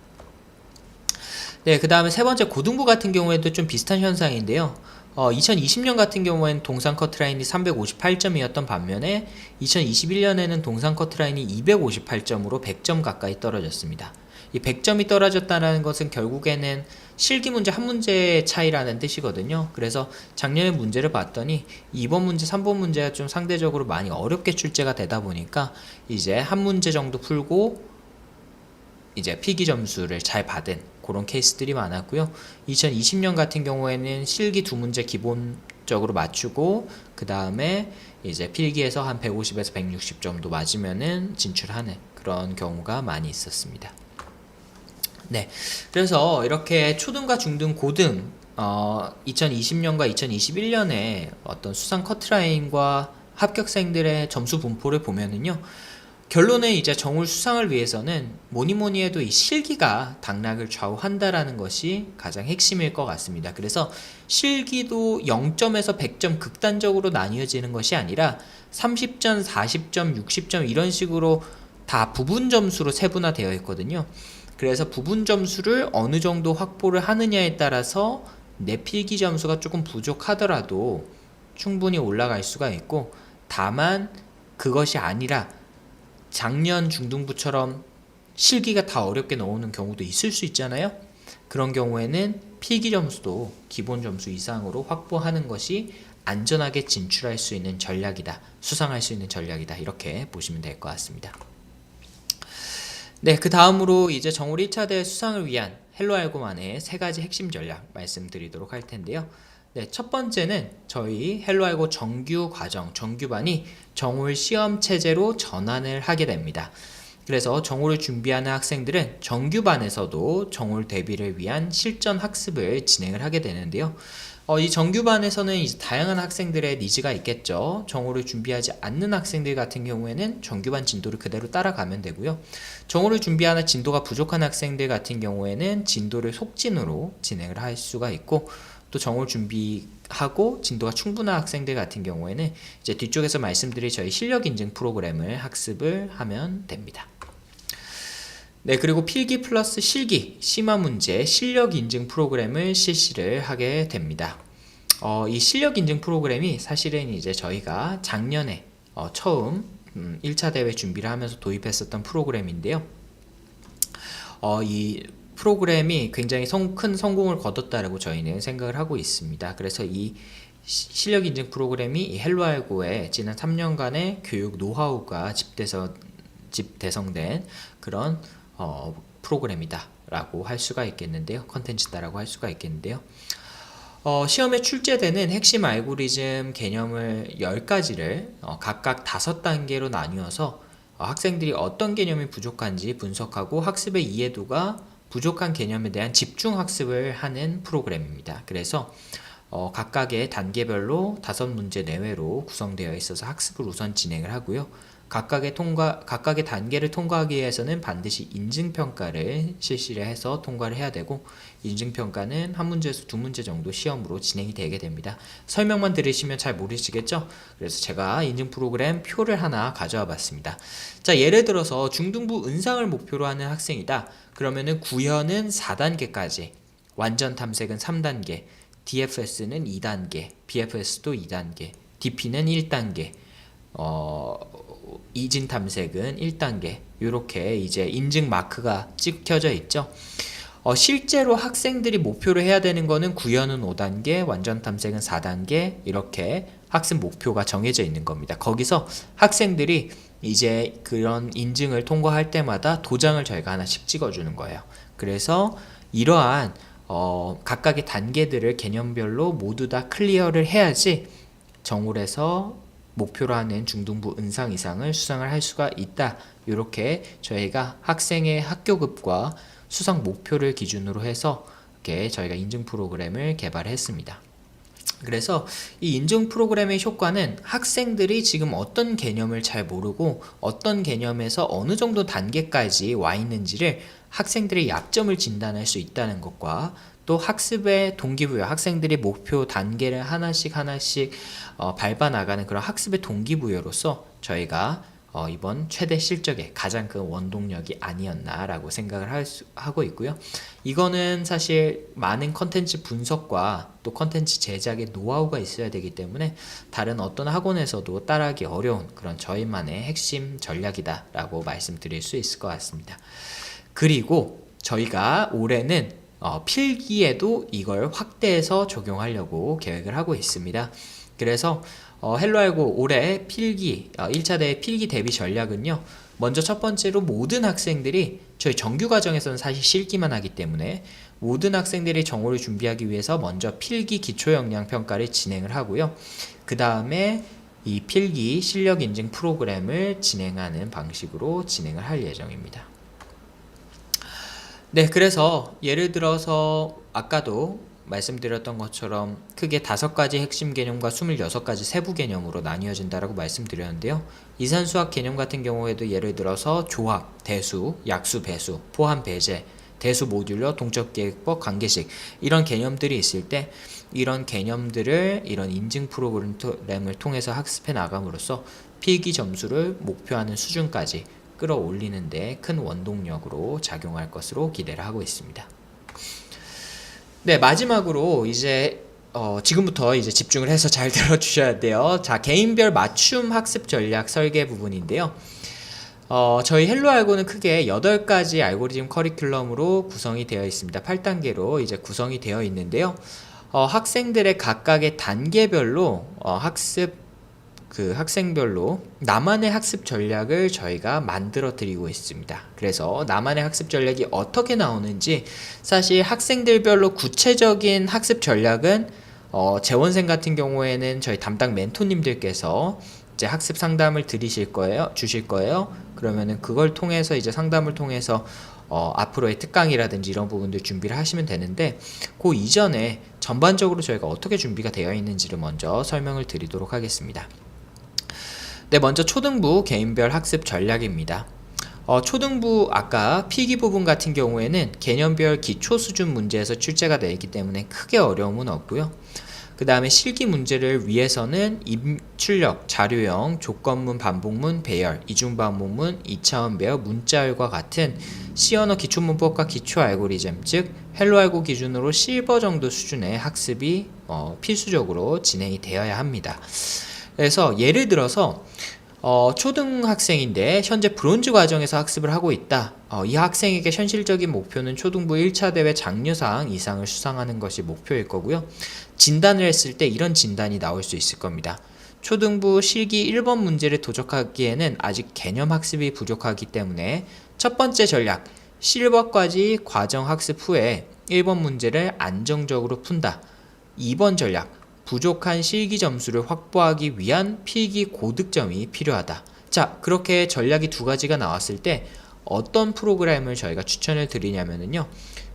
네, 그 다음에 세 번째 고등부 같은 경우에도 좀 비슷한 현상인데요. 2020년 같은 경우에는 동상 커트라인이 358점이었던 반면에 2021년에는 동상 커트라인이 258점으로 100점 가까이 떨어졌습니다. 이 100점이 떨어졌다는 것은 결국에는 실기 문제 한 문제의 차이라는 뜻이거든요. 그래서 작년에 문제를 봤더니 2번 문제, 3번 문제가 좀 상대적으로 많이 어렵게 출제가 되다 보니까 이제 한 문제 정도 풀고 이제 필기 점수를 잘 받은 그런 케이스들이 많았고요. 2020년 같은 경우에는 실기 두 문제 기본적으로 맞추고, 그 다음에 이제 필기에서 한 150에서 160 정도 맞으면은 진출하는 그런 경우가 많이 있었습니다. 네, 그래서 이렇게 초등과 중등, 고등 2020년과 2021년에 어떤 수상 커트라인과 합격생들의 점수 분포를 보면은요, 결론은 이제 정올 수상을 위해서는 뭐니뭐니 해도 이 실기가 당락을 좌우한다라는 것이 가장 핵심일 것 같습니다. 그래서 실기도 0점에서 100점 극단적으로 나뉘어지는 것이 아니라 30점, 40점, 60점 이런 식으로 다 부분 점수로 세분화되어 있거든요. 그래서 부분 점수를 어느 정도 확보를 하느냐에 따라서 내 필기 점수가 조금 부족하더라도 충분히 올라갈 수가 있고, 다만 그것이 아니라 작년 중등부처럼 실기가 다 어렵게 나오는 경우도 있을 수 있잖아요. 그런 경우에는 필기 점수도 기본 점수 이상으로 확보하는 것이 안전하게 진출할 수 있는 전략이다, 수상할 수 있는 전략이다, 이렇게 보시면 될 것 같습니다. 네, 그 다음으로 이제 정올 1차 대회 수상을 위한 헬로알고만의 세 가지 핵심 전략 말씀드리도록 할 텐데요. 네, 첫 번째는 저희 헬로알고 정규 과정, 정규반이 정올 시험 체제로 전환을 하게 됩니다. 그래서 정올을 준비하는 학생들은 정규반에서도 정올 대비를 위한 실전 학습을 진행을 하게 되는데요. 이 정규반에서는 이제 다양한 학생들의 니즈가 있겠죠. 정오를 준비하지 않는 학생들 같은 경우에는 정규반 진도를 그대로 따라가면 되고요. 정오를 준비하는 진도가 부족한 학생들 같은 경우에는 진도를 속진으로 진행을 할 수가 있고, 또 정오를 준비하고 진도가 충분한 학생들 같은 경우에는 이제 뒤쪽에서 말씀드릴 저희 실력 인증 프로그램을 학습을 하면 됩니다. 네, 그리고 필기 플러스 실기, 심화 문제, 실력 인증 프로그램을 실시를 하게 됩니다. 이 실력 인증 프로그램이 사실은 이제 저희가 작년에 처음 1차 대회 준비를 하면서 도입했었던 프로그램인데요. 이 프로그램이 굉장히 큰 성공을 거뒀다라고 저희는 생각을 하고 있습니다. 그래서 이 실력 인증 프로그램이 이 헬로알고의 지난 3년간의 교육 노하우가 집대성된 그런 프로그램이다 라고 할 수가 있겠는데요. 컨텐츠다라고 할 수가 있겠는데요. 시험에 출제되는 핵심 알고리즘 개념을 10가지를 각각 5단계로 나뉘어서 학생들이 어떤 개념이 부족한지 분석하고 학습의 이해도가 부족한 개념에 대한 집중 학습을 하는 프로그램입니다. 그래서 각각의 단계별로 5문제 내외로 구성되어 있어서 학습을 우선 진행을 하고요. 각각의 단계를 통과하기 위해서는 반드시 인증평가를 실시를 해서 통과를 해야 되고, 인증평가는 한 문제에서 2문제 정도 시험으로 진행이 되게 됩니다. 설명만 들으시면 잘 모르시겠죠? 그래서 제가 인증 프로그램 표를 하나 가져와 봤습니다. 자, 예를 들어서 중등부 은상을 목표로 하는 학생이다. 그러면은 구현은 4단계까지, 완전 탐색은 3단계, DFS는 2단계, BFS도 2단계, DP는 1단계, 이진 탐색은 1단계, 이렇게 이제 인증 마크가 찍혀져 있죠. 실제로 학생들이 목표로 해야 되는 거는 구현은 5단계, 완전 탐색은 4단계, 이렇게 학습 목표가 정해져 있는 겁니다. 거기서 학생들이 이제 그런 인증을 통과할 때마다 도장을 저희가 하나씩 찍어주는 거예요. 그래서 이러한 각각의 단계들을 개념별로 모두 다 클리어를 해야지 정올에서 목표로 하는 중등부 은상 이상을 수상을 할 수가 있다. 이렇게 저희가 학생의 학교급과 수상 목표를 기준으로 해서 이렇게 저희가 인증 프로그램을 개발했습니다. 그래서 이 인증 프로그램의 효과는 학생들이 지금 어떤 개념을 잘 모르고 어떤 개념에서 어느 정도 단계까지 와 있는지를 학생들의 약점을 진단할 수 있다는 것과, 또 학습의 동기부여, 학생들이 목표 단계를 하나씩 밟아 나가는 그런 학습의 동기부여로서 저희가 이번 최대 실적의 가장 큰 원동력이 아니었나라고 생각을 하고 있고요. 이거는 사실 많은 컨텐츠 분석과 또 컨텐츠 제작의 노하우가 있어야 되기 때문에 다른 어떤 학원에서도 따라하기 어려운 그런 저희만의 핵심 전략이다라고 말씀드릴 수 있을 것 같습니다. 그리고 저희가 올해는 필기에도 이걸 확대해서 적용하려고 계획을 하고 있습니다. 그래서 헬로알고 올해 필기 1차 대회 필기 대비 전략은요, 먼저 첫 번째로 모든 학생들이, 저희 정규 과정에서는 사실 실기만 하기 때문에 모든 학생들이 정오를 준비하기 위해서 먼저 필기 기초 역량 평가를 진행을 하고요. 그 다음에 이 필기 실력 인증 프로그램을 진행하는 방식으로 진행을 할 예정입니다. 네, 그래서 예를 들어서 아까도 말씀드렸던 것처럼 크게 5가지 핵심 개념과 26가지 세부 개념으로 나뉘어진다라고 말씀드렸는데요. 이산수학 개념 같은 경우에도 예를 들어서 조합, 대수, 약수, 배수, 포함, 배제, 대수 모듈러, 동적계획법, 관계식, 이런 개념들이 있을 때 이런 개념들을 이런 인증 프로그램을 통해서 학습해 나감으로써 필기 점수를 목표하는 수준까지 끌어올리는 데 큰 원동력으로 작용할 것으로 기대를 하고 있습니다. 네, 마지막으로 이제 지금부터 이제 집중을 해서 잘 들어주셔야 돼요. 자, 개인별 맞춤 학습 전략 설계 부분인데요. 저희 헬로알고는 크게 8가지 알고리즘 커리큘럼으로 구성이 되어 있습니다. 8단계로 이제 구성이 되어 있는데요. 학생들의 각각의 단계별로 학생별로 나만의 학습 전략을 저희가 만들어 드리고 있습니다. 그래서 나만의 학습 전략이 어떻게 나오는지, 사실 학생들별로 구체적인 학습 전략은 재원생 같은 경우에는 저희 담당 멘토님들께서 이제 학습 상담을 주실 거예요. 그러면은 그걸 통해서 이제 상담을 통해서 앞으로의 특강이라든지 이런 부분들 준비를 하시면 되는데, 그 이전에 전반적으로 저희가 어떻게 준비가 되어 있는지를 먼저 설명을 드리도록 하겠습니다. 네, 먼저 초등부 개인별 학습 전략입니다. 초등부 아까 필기 부분 같은 경우에는 개념별 기초 수준 문제에서 출제가 되기 때문에 크게 어려움은 없고요. 그 다음에 실기 문제를 위해서는 입출력, 자료형, 조건문, 반복문, 배열, 이중반복문, 2차원 배열, 문자열과 같은 C언어 기초문법과 기초 알고리즘, 즉 헬로 알고 기준으로 실버 정도 수준의 학습이 필수적으로 진행이 되어야 합니다. 그래서 예를 들어서 초등학생인데 현재 브론즈 과정에서 학습을 하고 있다. 이 학생에게 현실적인 목표는 초등부 1차 대회 장려상 이상을 수상하는 것이 목표일 거고요. 진단을 했을 때 이런 진단이 나올 수 있을 겁니다. 초등부 실기 1번 문제를 도적하기에는 아직 개념 학습이 부족하기 때문에 첫 번째 전략, 실버까지 과정 학습 후에 1번 문제를 안정적으로 푼다. 2번 전략, 부족한 실기 점수를 확보하기 위한 필기 고득점이 필요하다. 자, 그렇게 전략이 두 가지가 나왔을 때 어떤 프로그램을 저희가 추천을 드리냐면요.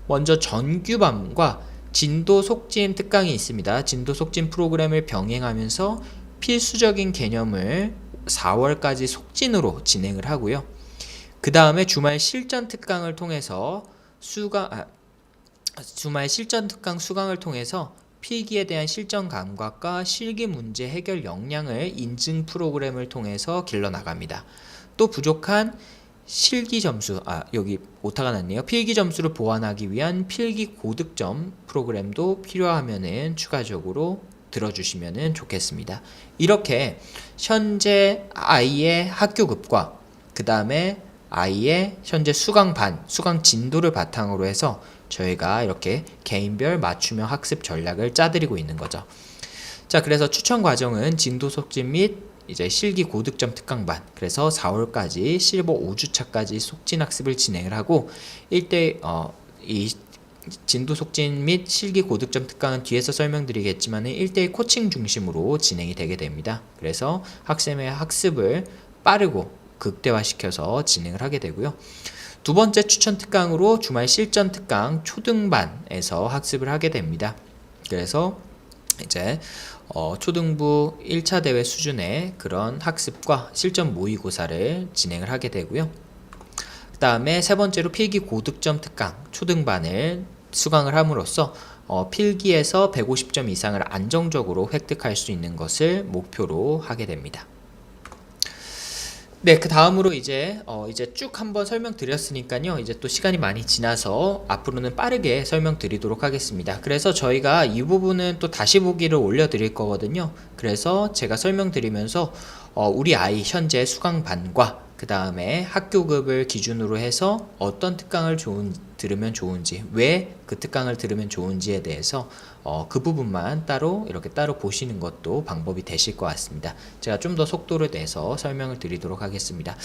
먼저 정규반과 진도 속진 특강이 있습니다. 진도 속진 프로그램을 병행하면서 필수적인 개념을 4월까지 속진으로 진행을 하고요. 그 다음에 주말 실전 특강을 통해서 주말 실전 특강 수강을 통해서 필기에 대한 실전 감각과 실기 문제 해결 역량을 인증 프로그램을 통해서 길러나갑니다. 또 부족한 실기 점수, 여기 오타가 났네요. 필기 점수를 보완하기 위한 필기 고득점 프로그램도 필요하면은 추가적으로 들어주시면 좋겠습니다. 이렇게 현재 아이의 학교급과 그 다음에 아이의 현재 수강반, 수강 진도를 바탕으로 해서 저희가 이렇게 개인별 맞춤형 학습 전략을 짜드리고 있는 거죠. 자, 그래서 추천 과정은 진도 속진 및 이제 실기 고득점 특강반, 그래서 4월까지 실버 5주차까지 속진 학습을 진행을 하고 이 진도 속진 및 실기 고득점 특강은 뒤에서 설명드리겠지만 1대1 코칭 중심으로 진행이 되게 됩니다. 그래서 학생의 학습을 빠르고 극대화시켜서 진행을 하게 되고요. 두 번째 추천 특강으로 주말 실전 특강 초등반에서 학습을 하게 됩니다. 그래서 이제 초등부 1차 대회 수준의 그런 학습과 실전 모의고사를 진행을 하게 되고요. 그 다음에 세 번째로 필기 고득점 특강 초등반을 수강을 함으로써 필기에서 150점 이상을 안정적으로 획득할 수 있는 것을 목표로 하게 됩니다. 네, 그 다음으로 이제 쭉 한번 설명드렸으니까요. 이제 또 시간이 많이 지나서 앞으로는 빠르게 설명드리도록 하겠습니다. 그래서 저희가 이 부분은 또 다시 보기를 올려드릴 거거든요. 그래서 제가 설명드리면서 우리 아이 현재 수강반과 그 다음에 학교급을 기준으로 해서 어떤 특강을 들으면 좋은지, 왜 그 특강을 들으면 좋은지에 대해서 그 부분만 따로 보시는 것도 방법이 되실 것 같습니다. 제가 좀 더 속도를 내서 설명을 드리도록 하겠습니다.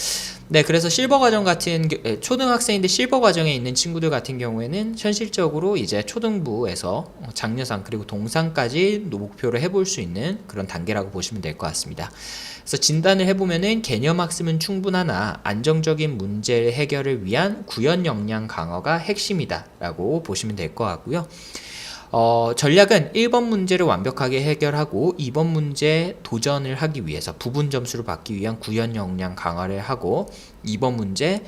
네, 그래서 실버 과정 같은 초등학생인데 실버 과정에 있는 친구들 같은 경우에는 현실적으로 이제 초등부에서 장려상 그리고 동상까지 목표를 해볼 수 있는 그런 단계라고 보시면 될 것 같습니다. 그래서 진단을 해보면은 개념 학습은 충분하나 안정적인 문제 해결을 위한 구현 역량 강화가 핵심이다 라고 보시면 될 것 같고요. 전략은 1번 문제를 완벽하게 해결하고 2번 문제 도전을 하기 위해서 부분 점수를 받기 위한 구현 역량 강화를 하고 2번 문제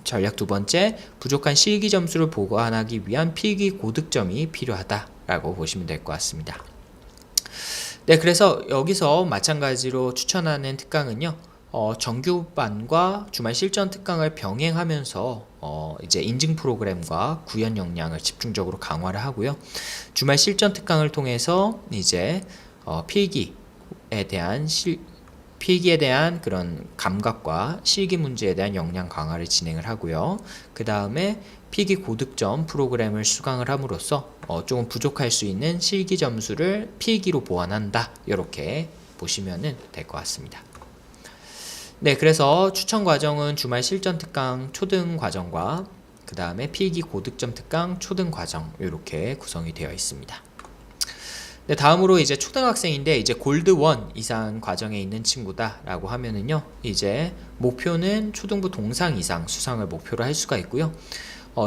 전략 두 번째 부족한 실기 점수를 보완하기 위한 필기 고득점이 필요하다라고 보시면 될 것 같습니다. 네, 그래서 여기서 마찬가지로 추천하는 특강은요. 정규반과 주말 실전 특강을 병행하면서 이제 인증 프로그램과 구현 역량을 집중적으로 강화를 하고요. 주말 실전 특강을 통해서 이제 필기에 대한 그런 감각과 실기 문제에 대한 역량 강화를 진행을 하고요. 그 다음에 필기 고득점 프로그램을 수강을 함으로써 조금 부족할 수 있는 실기 점수를 필기로 보완한다. 이렇게 보시면 될 것 같습니다. 네, 그래서 추천 과정은 주말 실전 특강 초등 과정과 그 다음에 필기 고득점 특강 초등 과정 이렇게 구성이 되어 있습니다. 네, 다음으로 이제 초등학생인데 이제 골드 1 이상 과정에 있는 친구다라고 하면은요, 이제 목표는 초등부 동상 이상 수상을 목표로 할 수가 있고요.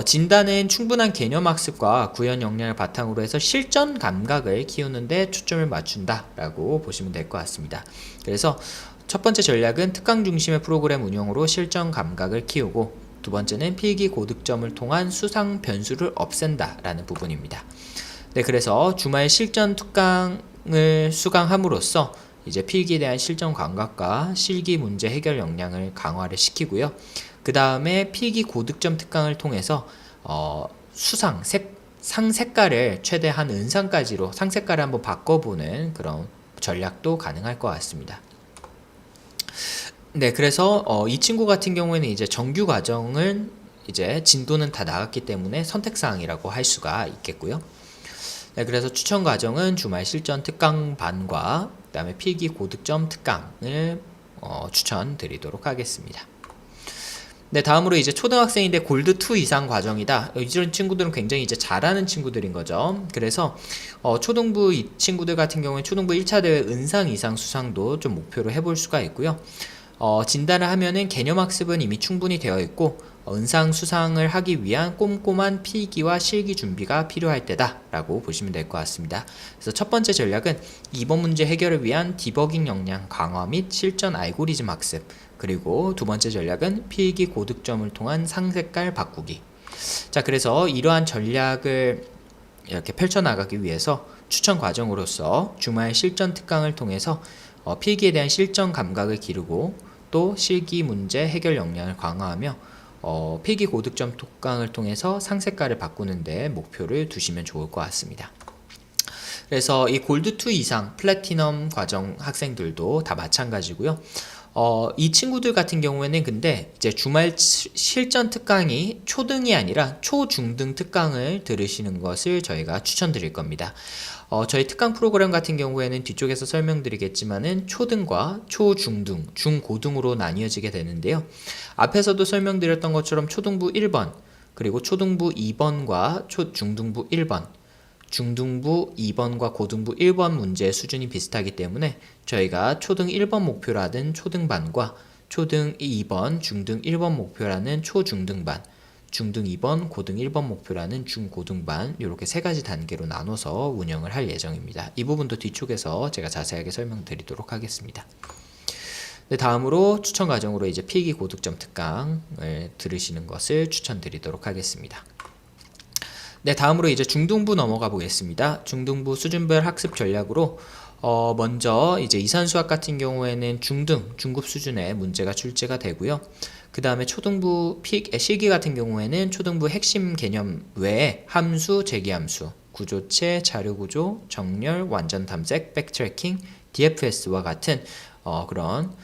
진단은 충분한 개념 학습과 구현 역량을 바탕으로 해서 실전 감각을 키우는데 초점을 맞춘다라고 보시면 될 것 같습니다. 그래서 첫 번째 전략은 특강 중심의 프로그램 운영으로 실전 감각을 키우고, 두 번째는 필기 고득점을 통한 수상 변수를 없앤다라는 부분입니다. 네, 그래서 주말 실전 특강을 수강함으로써 이제 필기에 대한 실전 감각과 실기 문제 해결 역량을 강화를 시키고요. 그 다음에 필기 고득점 특강을 통해서 상 색깔을 최대한 은상까지로 상 색깔을 한번 바꿔보는 그런 전략도 가능할 것 같습니다. 네, 그래서 이 친구 같은 경우에는 이제 정규 과정은 이제 진도는 다 나갔기 때문에 선택사항이라고 할 수가 있겠고요. 네, 그래서 추천 과정은 주말 실전 특강 반과 그 다음에 필기 고득점 특강을 추천드리도록 하겠습니다. 네, 다음으로 이제 초등학생인데 골드 2 이상 과정이다. 이런 친구들은 굉장히 이제 잘하는 친구들인 거죠. 그래서 초등부 이 친구들 같은 경우에 초등부 1차 대회 은상 이상 수상도 좀 목표로 해볼 수가 있고요. 진단을 하면은 개념 학습은 이미 충분히 되어 있고 은상 수상을 하기 위한 꼼꼼한 필기와 실기 준비가 필요할 때다 라고 보시면 될 것 같습니다. 그래서 첫 번째 전략은 2번 문제 해결을 위한 디버깅 역량 강화 및 실전 알고리즘 학습, 그리고 두 번째 전략은 필기 고득점을 통한 상색깔 바꾸기. 자, 그래서 이러한 전략을 이렇게 펼쳐나가기 위해서 추천 과정으로서 주말 실전 특강을 통해서 필기에 대한 실전 감각을 기르고 또 실기 문제 해결 역량을 강화하며 필기 고득점 특강을 통해서 상색깔을 바꾸는데 목표를 두시면 좋을 것 같습니다. 그래서 이 골드 2 이상 플래티넘 과정 학생들도 다 마찬가지고요. 이 친구들 같은 경우에는 근데 이제 주말 실전 특강이 초등이 아니라 초중등 특강을 들으시는 것을 저희가 추천드릴 겁니다. 저희 특강 프로그램 같은 경우에는 뒤쪽에서 설명드리겠지만은 초등과 초중등, 중고등으로 나뉘어지게 되는데요. 앞에서도 설명드렸던 것처럼 초등부 1번, 그리고 초등부 2번과 중등부 1번, 중등부 2번과 고등부 1번 문제의 수준이 비슷하기 때문에 저희가 초등 1번 목표라는 초등반과 초등 2번, 중등 1번 목표라는 초중등반, 중등 2번, 고등 1번 목표라는 중고등반, 이렇게 세 가지 단계로 나눠서 운영을 할 예정입니다. 이 부분도 뒤쪽에서 제가 자세하게 설명드리도록 하겠습니다. 네, 다음으로 추천 과정으로 이제 필기 고득점 특강을 들으시는 것을 추천드리도록 하겠습니다. 네, 다음으로 이제 중등부 넘어가 보겠습니다. 중등부 수준별 학습 전략으로 먼저 이제 이산수학 같은 경우에는 중급 수준의 문제가 출제가 되고요. 그 다음에 초등부 실기 같은 경우에는 초등부 핵심 개념 외에 함수, 재기함수, 구조체, 자료구조, 정렬, 완전 탐색, 백트래킹, DFS와 같은 그런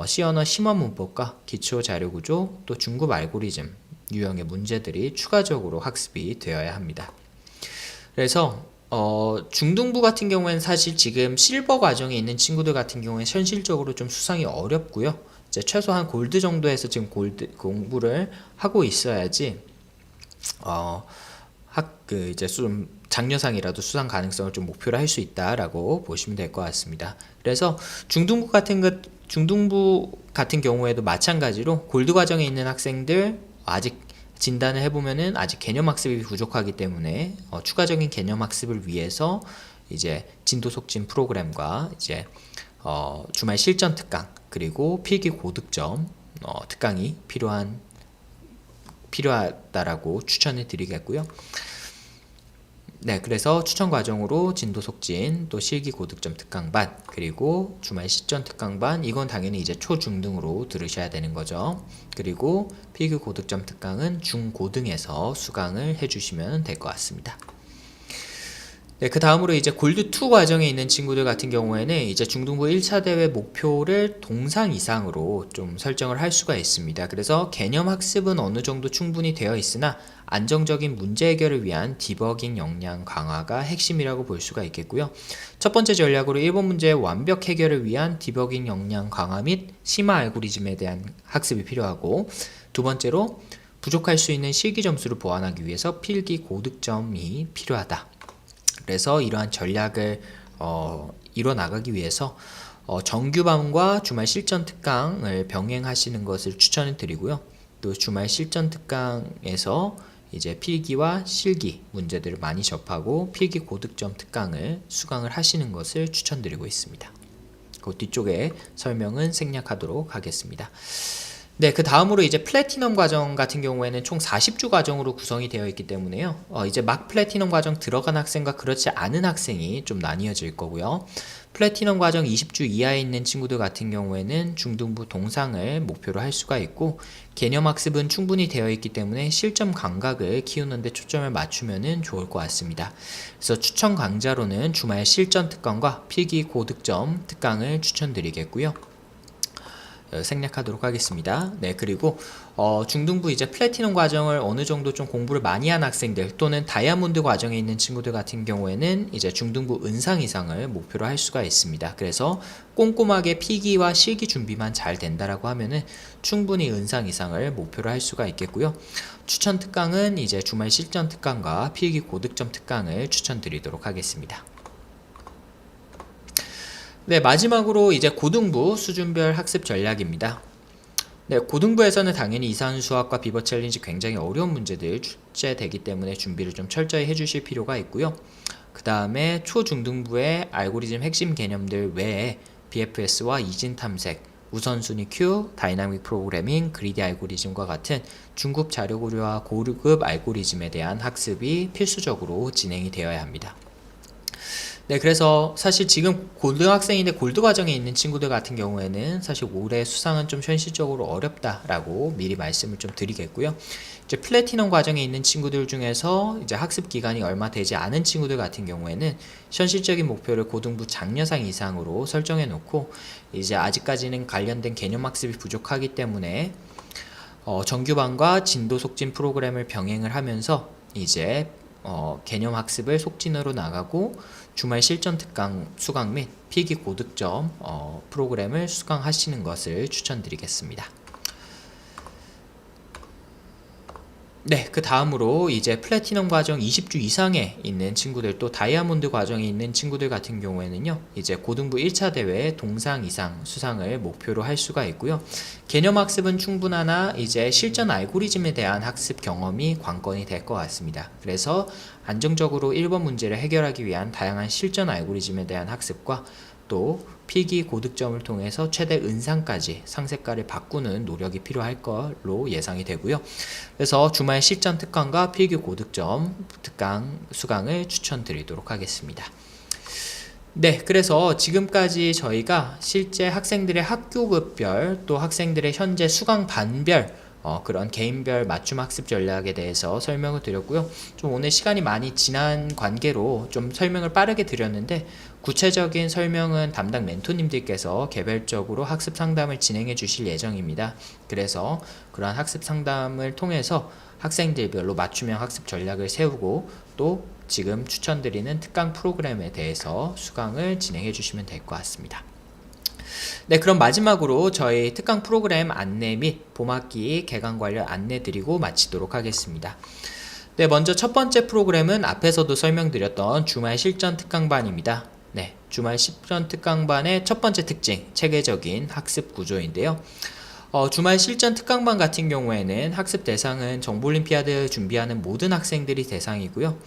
C언어 심화 문법과 기초 자료구조, 또 중급 알고리즘 유형의 문제들이 추가적으로 학습이 되어야 합니다. 그래서 중등부 같은 경우에는 사실 지금 실버 과정에 있는 친구들 같은 경우에 현실적으로 좀 수상이 어렵고요. 이제 최소한 골드 정도에서 지금 골드 공부를 하고 있어야지 이제 좀 장려상이라도 수상 가능성을 좀 목표로 할 수 있다라고 보시면 될 것 같습니다. 그래서 중등부 같은 경우에도 마찬가지로 골드 과정에 있는 학생들 아직 진단을 해보면은 아직 개념 학습이 부족하기 때문에 추가적인 개념 학습을 위해서 이제 진도 속진 프로그램과 이제 주말 실전 특강, 그리고 필기 고득점 특강이 필요하다라고 추천해 드리겠고요. 네, 그래서 추천 과정으로 진도 속진, 또 실기 고득점 특강반, 그리고 주말 실전 특강반, 이건 당연히 이제 초중등으로 들으셔야 되는 거죠. 그리고 필기 고득점 특강은 중고등에서 수강을 해주시면 될 것 같습니다. 네, 그 다음으로 이제 골드 2 과정에 있는 친구들 같은 경우에는 이제 중등부 1차 대회 목표를 동상 이상으로 좀 설정을 할 수가 있습니다. 그래서 개념 학습은 어느 정도 충분히 되어 있으나 안정적인 문제 해결을 위한 디버깅 역량 강화가 핵심이라고 볼 수가 있겠고요. 첫 번째 전략으로 1번 문제의 완벽 해결을 위한 디버깅 역량 강화 및 심화 알고리즘에 대한 학습이 필요하고, 두 번째로 부족할 수 있는 실기 점수를 보완하기 위해서 필기 고득점이 필요하다. 그래서 이러한 전략을 이뤄나가기 위해서 정규반과 주말 실전 특강을 병행하시는 것을 추천을 드리고요. 또 주말 실전 특강에서 이제 필기와 실기 문제들을 많이 접하고 필기 고득점 특강을 수강을 하시는 것을 추천드리고 있습니다. 그 뒤쪽에 설명은 생략하도록 하겠습니다. 네, 그 다음으로 이제 플래티넘 과정 같은 경우에는 총 40주 과정으로 구성이 되어 있기 때문에요. 이제 막 플래티넘 과정 들어간 학생과 그렇지 않은 학생이 좀 나뉘어질 거고요. 플래티넘 과정 20주 이하에 있는 친구들 같은 경우에는 중등부 동상을 목표로 할 수가 있고, 개념 학습은 충분히 되어 있기 때문에 실전 감각을 키우는 데 초점을 맞추면 좋을 것 같습니다. 그래서 추천 강좌로는 주말 실전 특강과 필기 고득점 특강을 추천드리겠고요. 생략하도록 하겠습니다. 네, 그리고 중등부 이제 플래티넘 과정을 어느 정도 좀 공부를 많이 한 학생들 또는 다이아몬드 과정에 있는 친구들 같은 경우에는 이제 중등부 은상 이상을 목표로 할 수가 있습니다. 그래서 꼼꼼하게 필기와 실기 준비만 잘 된다라고 하면은 충분히 은상 이상을 목표로 할 수가 있겠고요. 추천 특강은 이제 주말 실전 특강과 필기 고득점 특강을 추천드리도록 하겠습니다. 네, 마지막으로 이제 고등부 수준별 학습 전략입니다. 네, 고등부에서는 당연히 이산수학과 비버 챌린지 굉장히 어려운 문제들 출제되기 때문에 준비를 좀 철저히 해주실 필요가 있고요. 그 다음에 초중등부의 알고리즘 핵심 개념들 외에 BFS와 이진 탐색, 우선순위 큐, 다이나믹 프로그래밍, 그리디 알고리즘과 같은 중급 자료고료와 고급 알고리즘에 대한 학습이 필수적으로 진행이 되어야 합니다. 네, 그래서 사실 지금 고등학생인데 골드 과정에 있는 친구들 같은 경우에는 사실 올해 수상은 좀 현실적으로 어렵다라고 미리 말씀을 좀 드리겠고요. 이제 플래티넘 과정에 있는 친구들 중에서 이제 학습 기간이 얼마 되지 않은 친구들 같은 경우에는 현실적인 목표를 고등부 장려상 이상으로 설정해 놓고, 이제 아직까지는 관련된 개념 학습이 부족하기 때문에 정규반과 진도 속진 프로그램을 병행을 하면서 이제 개념 학습을 속진으로 나가고 주말 실전 특강 수강 및 필기 고득점 프로그램을 수강하시는 것을 추천드리겠습니다. 네, 그 다음으로 이제 플래티넘 과정 20주 이상에 있는 친구들, 또 다이아몬드 과정에 있는 친구들 같은 경우에는요, 이제 고등부 1차 대회 동상 이상 수상을 목표로 할 수가 있고요. 개념 학습은 충분하나 이제 실전 알고리즘에 대한 학습 경험이 관건이 될 것 같습니다. 그래서 안정적으로 1번 문제를 해결하기 위한 다양한 실전 알고리즘에 대한 학습과 또 필기 고득점을 통해서 최대 은상까지 상세가를 바꾸는 노력이 필요할 걸로 예상이 되고요. 그래서 주말 실전 특강과 필기 고득점 특강 수강을 추천드리도록 하겠습니다. 네, 그래서 지금까지 저희가 실제 학생들의 학교급별 또 학생들의 현재 수강 반별 그런 개인별 맞춤 학습 전략에 대해서 설명을 드렸고요. 좀 오늘 시간이 많이 지난 관계로 좀 설명을 빠르게 드렸는데, 구체적인 설명은 담당 멘토님들께서 개별적으로 학습 상담을 진행해 주실 예정입니다. 그래서 그러한 학습 상담을 통해서 학생들별로 맞춤형 학습 전략을 세우고 또 지금 추천드리는 특강 프로그램에 대해서 수강을 진행해 주시면 될 것 같습니다. 네, 그럼 마지막으로 저희 특강 프로그램 안내 및 봄학기 개강 관련 안내 드리고 마치도록 하겠습니다. 네, 먼저 첫 번째 프로그램은 앞에서도 설명드렸던 주말 실전 특강반입니다. 네, 주말 실전 특강반의 첫 번째 특징, 체계적인 학습 구조인데요. 주말 실전 특강반 같은 경우에는 학습 대상은 정보올림피아드 준비하는 모든 학생들이 대상이고요.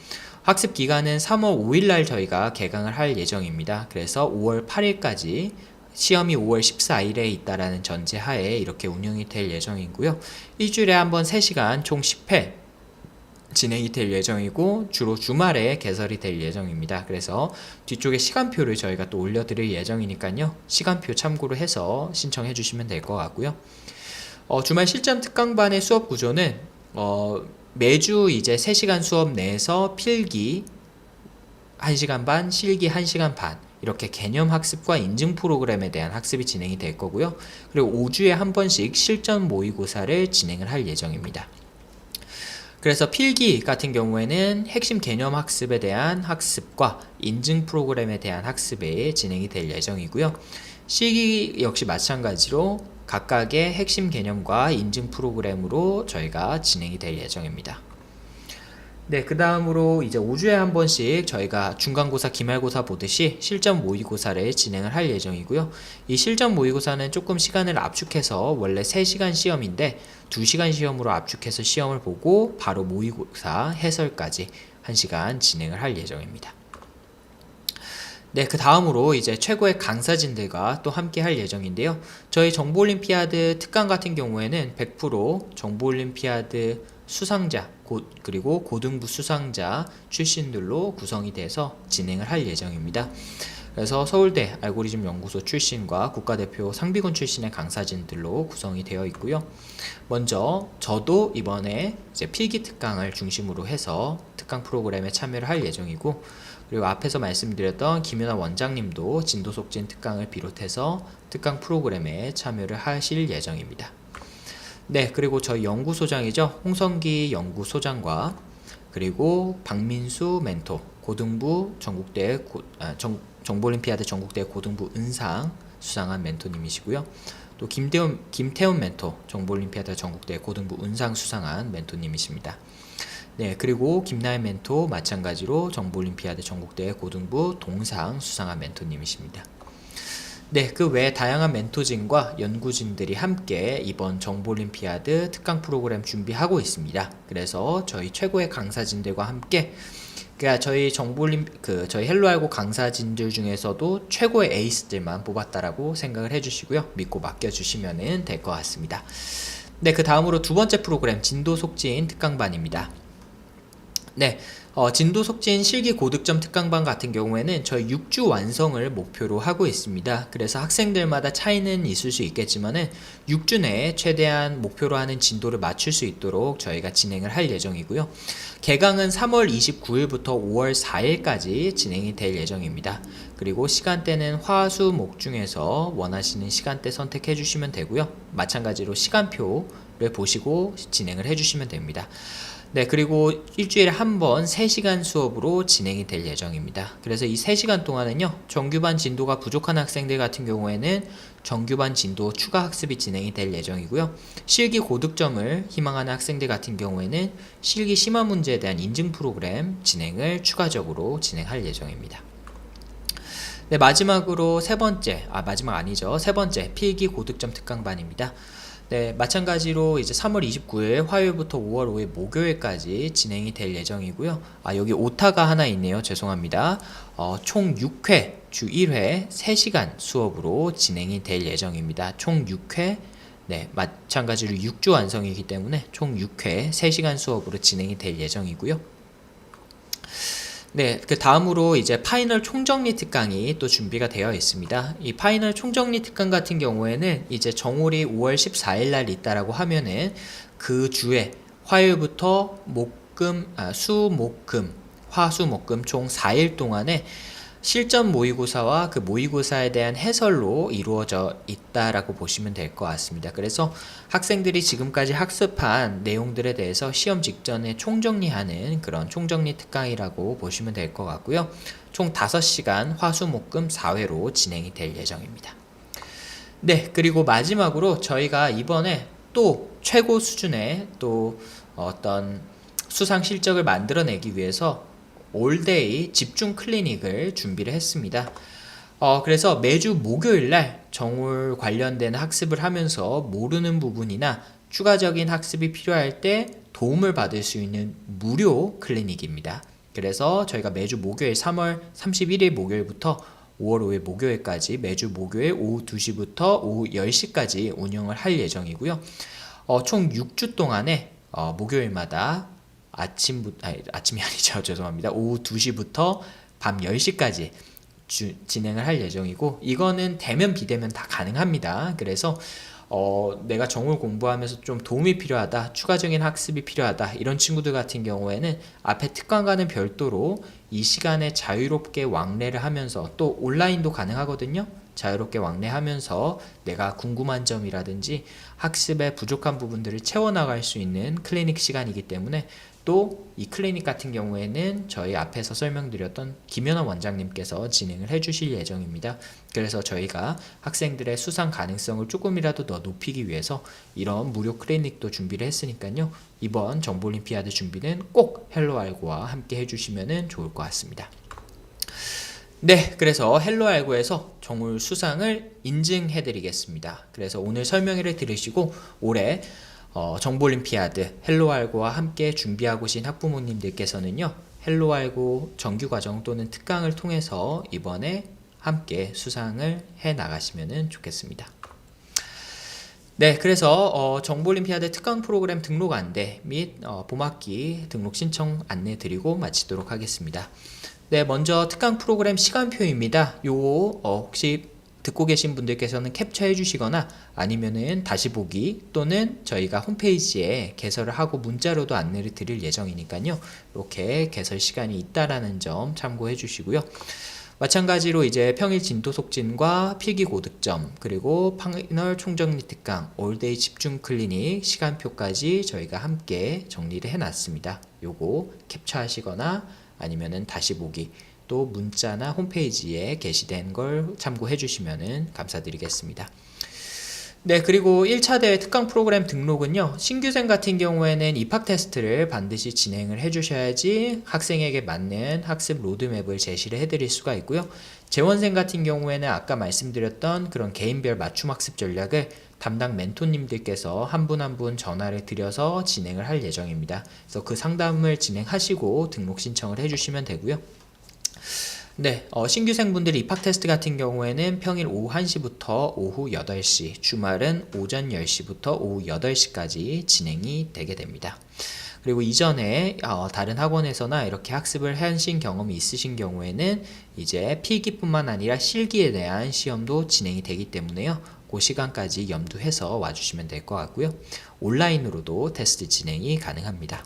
학습 기간은 3월 5일날 저희가 개강을 할 예정입니다. 그래서 5월 8일까지 시험이 5월 14일에 있다라는 전제하에 이렇게 운영이 될 예정이고요. 일주일에 한번 3시간 총 10회 진행이 될 예정이고 주로 주말에 개설이 될 예정입니다. 그래서 뒤쪽에 시간표를 저희가 또 올려드릴 예정이니까요. 시간표 참고로 해서 신청해 주시면 될 것 같고요. 주말 실전 특강반의 수업 구조는 매주 이제 3시간 수업 내에서 필기 1시간 반, 실기 1시간 반 이렇게 개념 학습과 인증 프로그램에 대한 학습이 진행이 될 거고요. 그리고 5주에 한 번씩 실전 모의고사를 진행을 할 예정입니다. 그래서 필기 같은 경우에는 핵심 개념 학습에 대한 학습과 인증 프로그램에 대한 학습이 진행이 될 예정이고요. 실기 역시 마찬가지로 각각의 핵심 개념과 인증 프로그램으로 저희가 진행이 될 예정입니다. 네, 그 다음으로 이제 5주에 한 번씩 저희가 중간고사, 기말고사 보듯이 실전 모의고사를 진행을 할 예정이고요. 이 실전 모의고사는 조금 시간을 압축해서 원래 3시간 시험인데 2시간 시험으로 압축해서 시험을 보고 바로 모의고사 해설까지 1시간 진행을 할 예정입니다. 네, 그 다음으로 이제 최고의 강사진들과 또 함께 할 예정인데요. 저희 정보올림피아드 특강 같은 경우에는 100% 정보올림피아드 수상자, 그리고 고등부 수상자 출신들로 구성이 돼서 진행을 할 예정입니다. 그래서 서울대 알고리즘 연구소 출신과 국가대표 상비군 출신의 강사진들로 구성이 되어 있고요. 먼저 저도 이번에 이제 필기 특강을 중심으로 해서 특강 프로그램에 참여를 할 예정이고, 그리고 앞에서 말씀드렸던 김윤아 원장님도 진도속진 특강을 비롯해서 특강 프로그램에 참여를 하실 예정입니다. 네, 그리고 저희 연구소장이죠. 홍성기 연구소장과 그리고 박민수 멘토, 고등부 전국대 정보올림피아드 전국대 고등부 은상 수상한 멘토님이시고요. 또 김태훈 멘토, 정보올림피아드 전국대 고등부 은상 수상한 멘토님이십니다. 네, 그리고 김나연 멘토 마찬가지로 정보올림피아드 전국대 고등부 동상 수상한 멘토님이십니다. 네, 그 외 다양한 멘토진과 연구진들이 함께 이번 정보올림피아드 특강 프로그램 준비하고 있습니다. 그래서 저희 최고의 강사진들과 함께, 그러니까 저희 저희 헬로알고 강사진들 중에서도 최고의 에이스들만 뽑았다라고 생각을 해주시고요. 믿고 맡겨주시면 될 것 같습니다. 네, 그 다음으로 두 번째 프로그램 진도속진 특강반입니다. 네, 진도속진 실기 고득점 특강반 같은 경우에는 저희 6주 완성을 목표로 하고 있습니다. 그래서 학생들마다 차이는 있을 수 있겠지만은 6주 내에 최대한 목표로 하는 진도를 맞출 수 있도록 저희가 진행을 할 예정이고요. 개강은 3월 29일부터 5월 4일까지 진행이 될 예정입니다. 그리고 시간대는 화, 수, 목 중에서 원하시는 시간대 선택해 주시면 되고요. 마찬가지로 시간표를 보시고 진행을 해 주시면 됩니다. 네, 그리고 일주일에 한 번 3시간 수업으로 진행이 될 예정입니다. 그래서 이 3시간 동안은요, 정규반 진도가 부족한 학생들 같은 경우에는 정규반 진도 추가 학습이 진행이 될 예정이고요. 실기 고득점을 희망하는 학생들 같은 경우에는 실기 심화 문제에 대한 인증 프로그램 진행을 추가적으로 진행할 예정입니다. 네, 마지막으로 세 번째 필기 고득점 특강반입니다. 네, 마찬가지로 이제 3월 29일 화요일부터 5월 5일 목요일까지 진행이 될 예정이고요. 여기 오타가 하나 있네요. 죄송합니다. 총 6회, 주 1회 3시간 수업으로 진행이 될 예정입니다. 총 6회, 네, 마찬가지로 6주 완성이기 때문에 총 6회 3시간 수업으로 진행이 될 예정이고요. 네, 그 다음으로 이제 파이널 총정리 특강이 또 준비가 되어 있습니다. 이 파이널 총정리 특강 같은 경우에는 이제 정오리 5월 14일 날 있다라고 하면은 그 주에 화요일부터 화, 수, 목, 금 총 4일 동안에 실전 모의고사와 그 모의고사에 대한 해설로 이루어져 있다라고 보시면 될 것 같습니다. 그래서 학생들이 지금까지 학습한 내용들에 대해서 시험 직전에 총정리하는 그런 총정리 특강이라고 보시면 될 것 같고요. 총 5시간 화수목금 4회로 진행이 될 예정입니다. 네, 그리고 마지막으로 저희가 이번에 또 최고 수준의 또 어떤 수상 실적을 만들어내기 위해서 올데이 집중 클리닉을 준비를 했습니다. 그래서 매주 목요일날 정올 관련된 학습을 하면서 모르는 부분이나 추가적인 학습이 필요할 때 도움을 받을 수 있는 무료 클리닉입니다. 그래서 저희가 매주 목요일 3월 31일 목요일부터 5월 5일 목요일까지 매주 목요일 오후 2시부터 오후 10시까지 운영을 할 예정이고요. 총 6주 동안에 목요일마다 죄송합니다. 오후 2시부터 밤 10시까지 진행을 할 예정이고, 이거는 대면 비대면 다 가능합니다. 그래서 내가 정올 공부하면서 좀 도움이 필요하다, 추가적인 학습이 필요하다, 이런 친구들 같은 경우에는 앞에 특강과는 별도로 이 시간에 자유롭게 왕래를 하면서, 또 온라인도 가능하거든요. 자유롭게 왕래하면서 내가 궁금한 점이라든지 학습에 부족한 부분들을 채워나갈 수 있는 클리닉 시간이기 때문에 또 이 클리닉 같은 경우에는 저희 앞에서 설명드렸던 김연아 원장님께서 진행을 해주실 예정입니다. 그래서 저희가 학생들의 수상 가능성을 조금이라도 더 높이기 위해서 이런 무료 클리닉도 준비를 했으니까요. 이번 정보올림피아드 준비는 꼭 헬로알고와 함께 해주시면 좋을 것 같습니다. 네, 그래서 헬로알고에서 정올 수상을 인증해드리겠습니다. 그래서 오늘 설명회를 들으시고 올해 정보올림피아드 헬로알고와 함께 준비하고 계신 학부모님들께서는요, 헬로알고 정규과정 또는 특강을 통해서 이번에 함께 수상을 해 나가시면 좋겠습니다. 네, 그래서 정보올림피아드 특강 프로그램 등록 안내 및 봄학기 등록 신청 안내 드리고 마치도록 하겠습니다. 네, 먼저 특강 프로그램 시간표입니다. 요거 혹시 듣고 계신 분들께서는 캡처해 주시거나 아니면은 다시 보기 또는 저희가 홈페이지에 개설을 하고 문자로도 안내를 드릴 예정이니까요. 이렇게 개설 시간이 있다라는 점 참고해 주시고요. 마찬가지로 이제 평일 진도 속진과 필기 고득점 그리고 파이널 총정리 특강 올데이 집중 클리닉 시간표까지 저희가 함께 정리를 해 놨습니다. 요거 캡처하시거나 아니면은 다시 보기 또 문자나 홈페이지에 게시된 걸 참고해 주시면 감사드리겠습니다. 네, 그리고 1차 대회 특강 프로그램 등록은요, 신규생 같은 경우에는 입학 테스트를 반드시 진행을 해주셔야지 학생에게 맞는 학습 로드맵을 제시를 해드릴 수가 있고요. 재원생 같은 경우에는 아까 말씀드렸던 그런 개인별 맞춤 학습 전략을 담당 멘토님들께서 한 분 한 분 전화를 드려서 진행을 할 예정입니다. 그래서 그 상담을 진행하시고 등록 신청을 해주시면 되고요. 네, 신규생분들이 입학 테스트 같은 경우에는 평일 오후 1시부터 오후 8시, 주말은 오전 10시부터 오후 8시까지 진행이 되게 됩니다. 그리고 이전에 다른 학원에서나 이렇게 학습을 하신 경험이 있으신 경우에는 이제 필기뿐만 아니라 실기에 대한 시험도 진행이 되기 때문에요. 그 시간까지 염두해서 와주시면 될 것 같고요. 온라인으로도 테스트 진행이 가능합니다.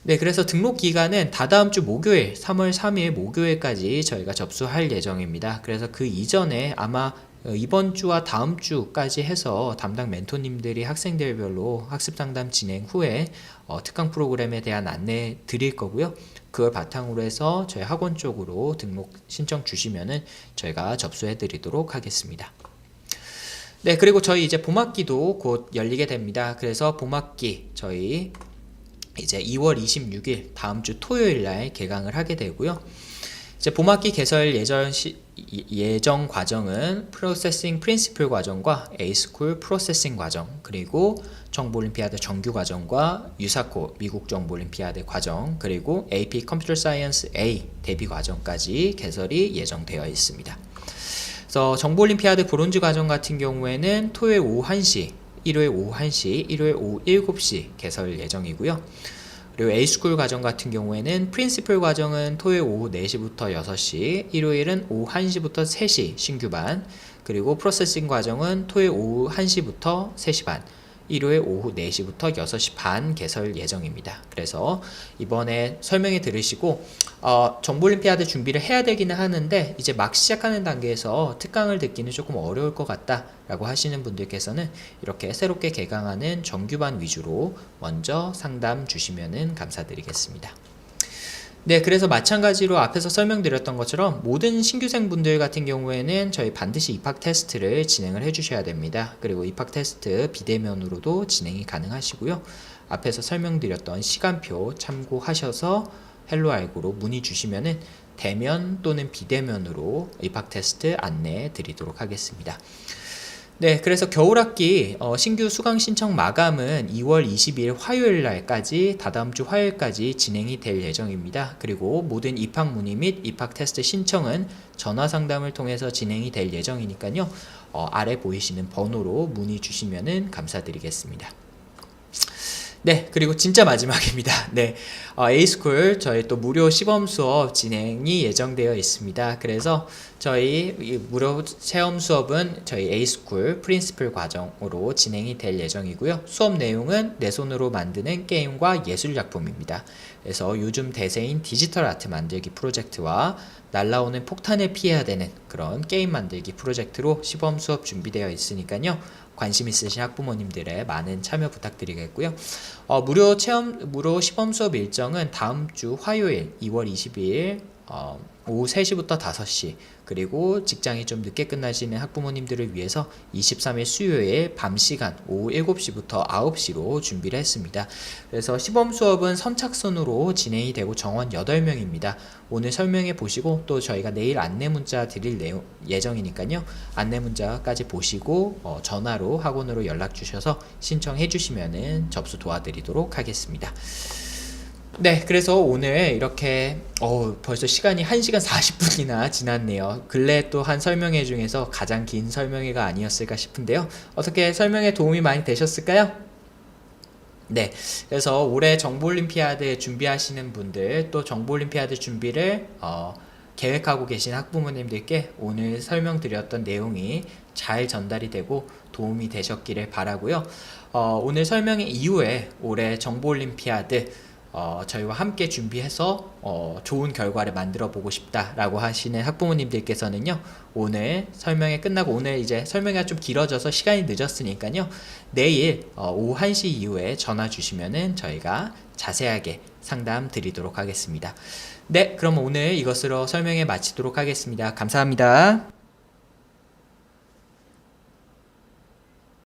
네, 그래서 등록 기간은 다다음 주 목요일 3월 3일 목요일까지 저희가 접수할 예정입니다. 그래서 그 이전에 아마 이번 주와 다음 주까지 해서 담당 멘토님들이 학생들별로 학습 상담 진행 후에 특강 프로그램에 대한 안내 드릴 거고요. 그걸 바탕으로 해서 저희 학원 쪽으로 등록 신청 주시면은 저희가 접수해 드리도록 하겠습니다. 네, 그리고 저희 이제 봄학기도 곧 열리게 됩니다. 그래서 봄학기 저희 이제 2월 26일 다음 주 토요일 날 개강을 하게 되고요. 이제 봄학기 개설 예정 과정은 프로세싱 프린시플 과정과 A스쿨 프로세싱 과정, 그리고 정보올림피아드 정규 과정과 유사코 미국 정보올림피아드 과정, 그리고 AP 컴퓨터 사이언스 A 대비 과정까지 개설이 예정되어 있습니다. 그래서 정보올림피아드 브론즈 과정 같은 경우에는 토요일 오후 1시, 일요일 오후 1시, 일요일 오후 7시 개설 예정이고요. 그리고 A스쿨 과정 같은 경우에는 프린시플 과정은 토요일 오후 4시부터 6시, 일요일은 오후 1시부터 3시 신규반, 그리고 프로세싱 과정은 토요일 오후 1시부터 3시 반, 일요일 오후 4시부터 6시 반 개설 예정입니다. 그래서 이번에 설명해 들으시고 정보올림피아드 준비를 해야 되기는 하는데 이제 막 시작하는 단계에서 특강을 듣기는 조금 어려울 것 같다 라고 하시는 분들께서는 이렇게 새롭게 개강하는 정규반 위주로 먼저 상담 주시면 감사드리겠습니다. 네, 그래서 마찬가지로 앞에서 설명드렸던 것처럼 모든 신규생분들 같은 경우에는 저희 반드시 입학 테스트를 진행을 해주셔야 됩니다. 그리고 입학 테스트 비대면으로도 진행이 가능하시고요. 앞에서 설명드렸던 시간표 참고하셔서 헬로알고로 문의 주시면은 대면 또는 비대면으로 입학 테스트 안내 드리도록 하겠습니다. 네, 그래서 겨울학기 신규 수강 신청 마감은 2월 22일 화요일 날까지 다다음 주 화요일까지 진행이 될 예정입니다. 그리고 모든 입학 문의 및 입학 테스트 신청은 전화 상담을 통해서 진행이 될 예정이니까요. 아래 보이시는 번호로 문의 주시면 감사드리겠습니다. 네, 그리고 진짜 마지막입니다. 네, A스쿨 저희 또 무료 시범 수업 진행이 예정되어 있습니다. 그래서 저희 무료 체험 수업은 저희 A스쿨 프린시플 과정으로 진행이 될 예정이고요. 수업 내용은 내 손으로 만드는 게임과 예술 작품입니다. 그래서 요즘 대세인 디지털 아트 만들기 프로젝트와 날라오는 폭탄을 피해야 되는 그런 게임 만들기 프로젝트로 시범 수업 준비되어 있으니까요. 관심 있으신 학부모님들의 많은 참여 부탁드리겠고요. 무료 시범 수업 일정은 다음 주 화요일 2월 22일 오후 3시부터 5시, 그리고 직장이 좀 늦게 끝나시는 학부모님들을 위해서 23일 수요일 밤 시간 오후 7시부터 9시로 준비를 했습니다. 그래서 시범 수업은 선착순으로 진행이 되고 정원 8명입니다. 오늘 설명해 보시고 또 저희가 내일 안내 문자 드릴 예정이니까요. 안내 문자까지 보시고 전화로 학원으로 연락 주셔서 신청해 주시면은 접수 도와드리도록 하겠습니다. 네, 그래서 오늘 이렇게 벌써 시간이 1시간 40분이나 지났네요. 근래 또 한 설명회 중에서 가장 긴 설명회가 아니었을까 싶은데요. 어떻게 설명에 도움이 많이 되셨을까요? 네, 그래서 올해 정보올림피아드 준비하시는 분들, 또 정보올림피아드 준비를 계획하고 계신 학부모님들께 오늘 설명드렸던 내용이 잘 전달이 되고 도움이 되셨기를 바라고요. 오늘 설명의 이후에 올해 정보올림피아드 저희와 함께 준비해서 좋은 결과를 만들어 보고 싶다라고 하시는 학부모님들께서는요, 오늘 설명회 끝나고, 오늘 이제 설명회가 좀 길어져서 시간이 늦었으니까요, 내일 오후 1시 이후에 전화 주시면은 저희가 자세하게 상담 드리도록 하겠습니다. 네, 그럼 오늘 이것으로 설명회 마치도록 하겠습니다. 감사합니다.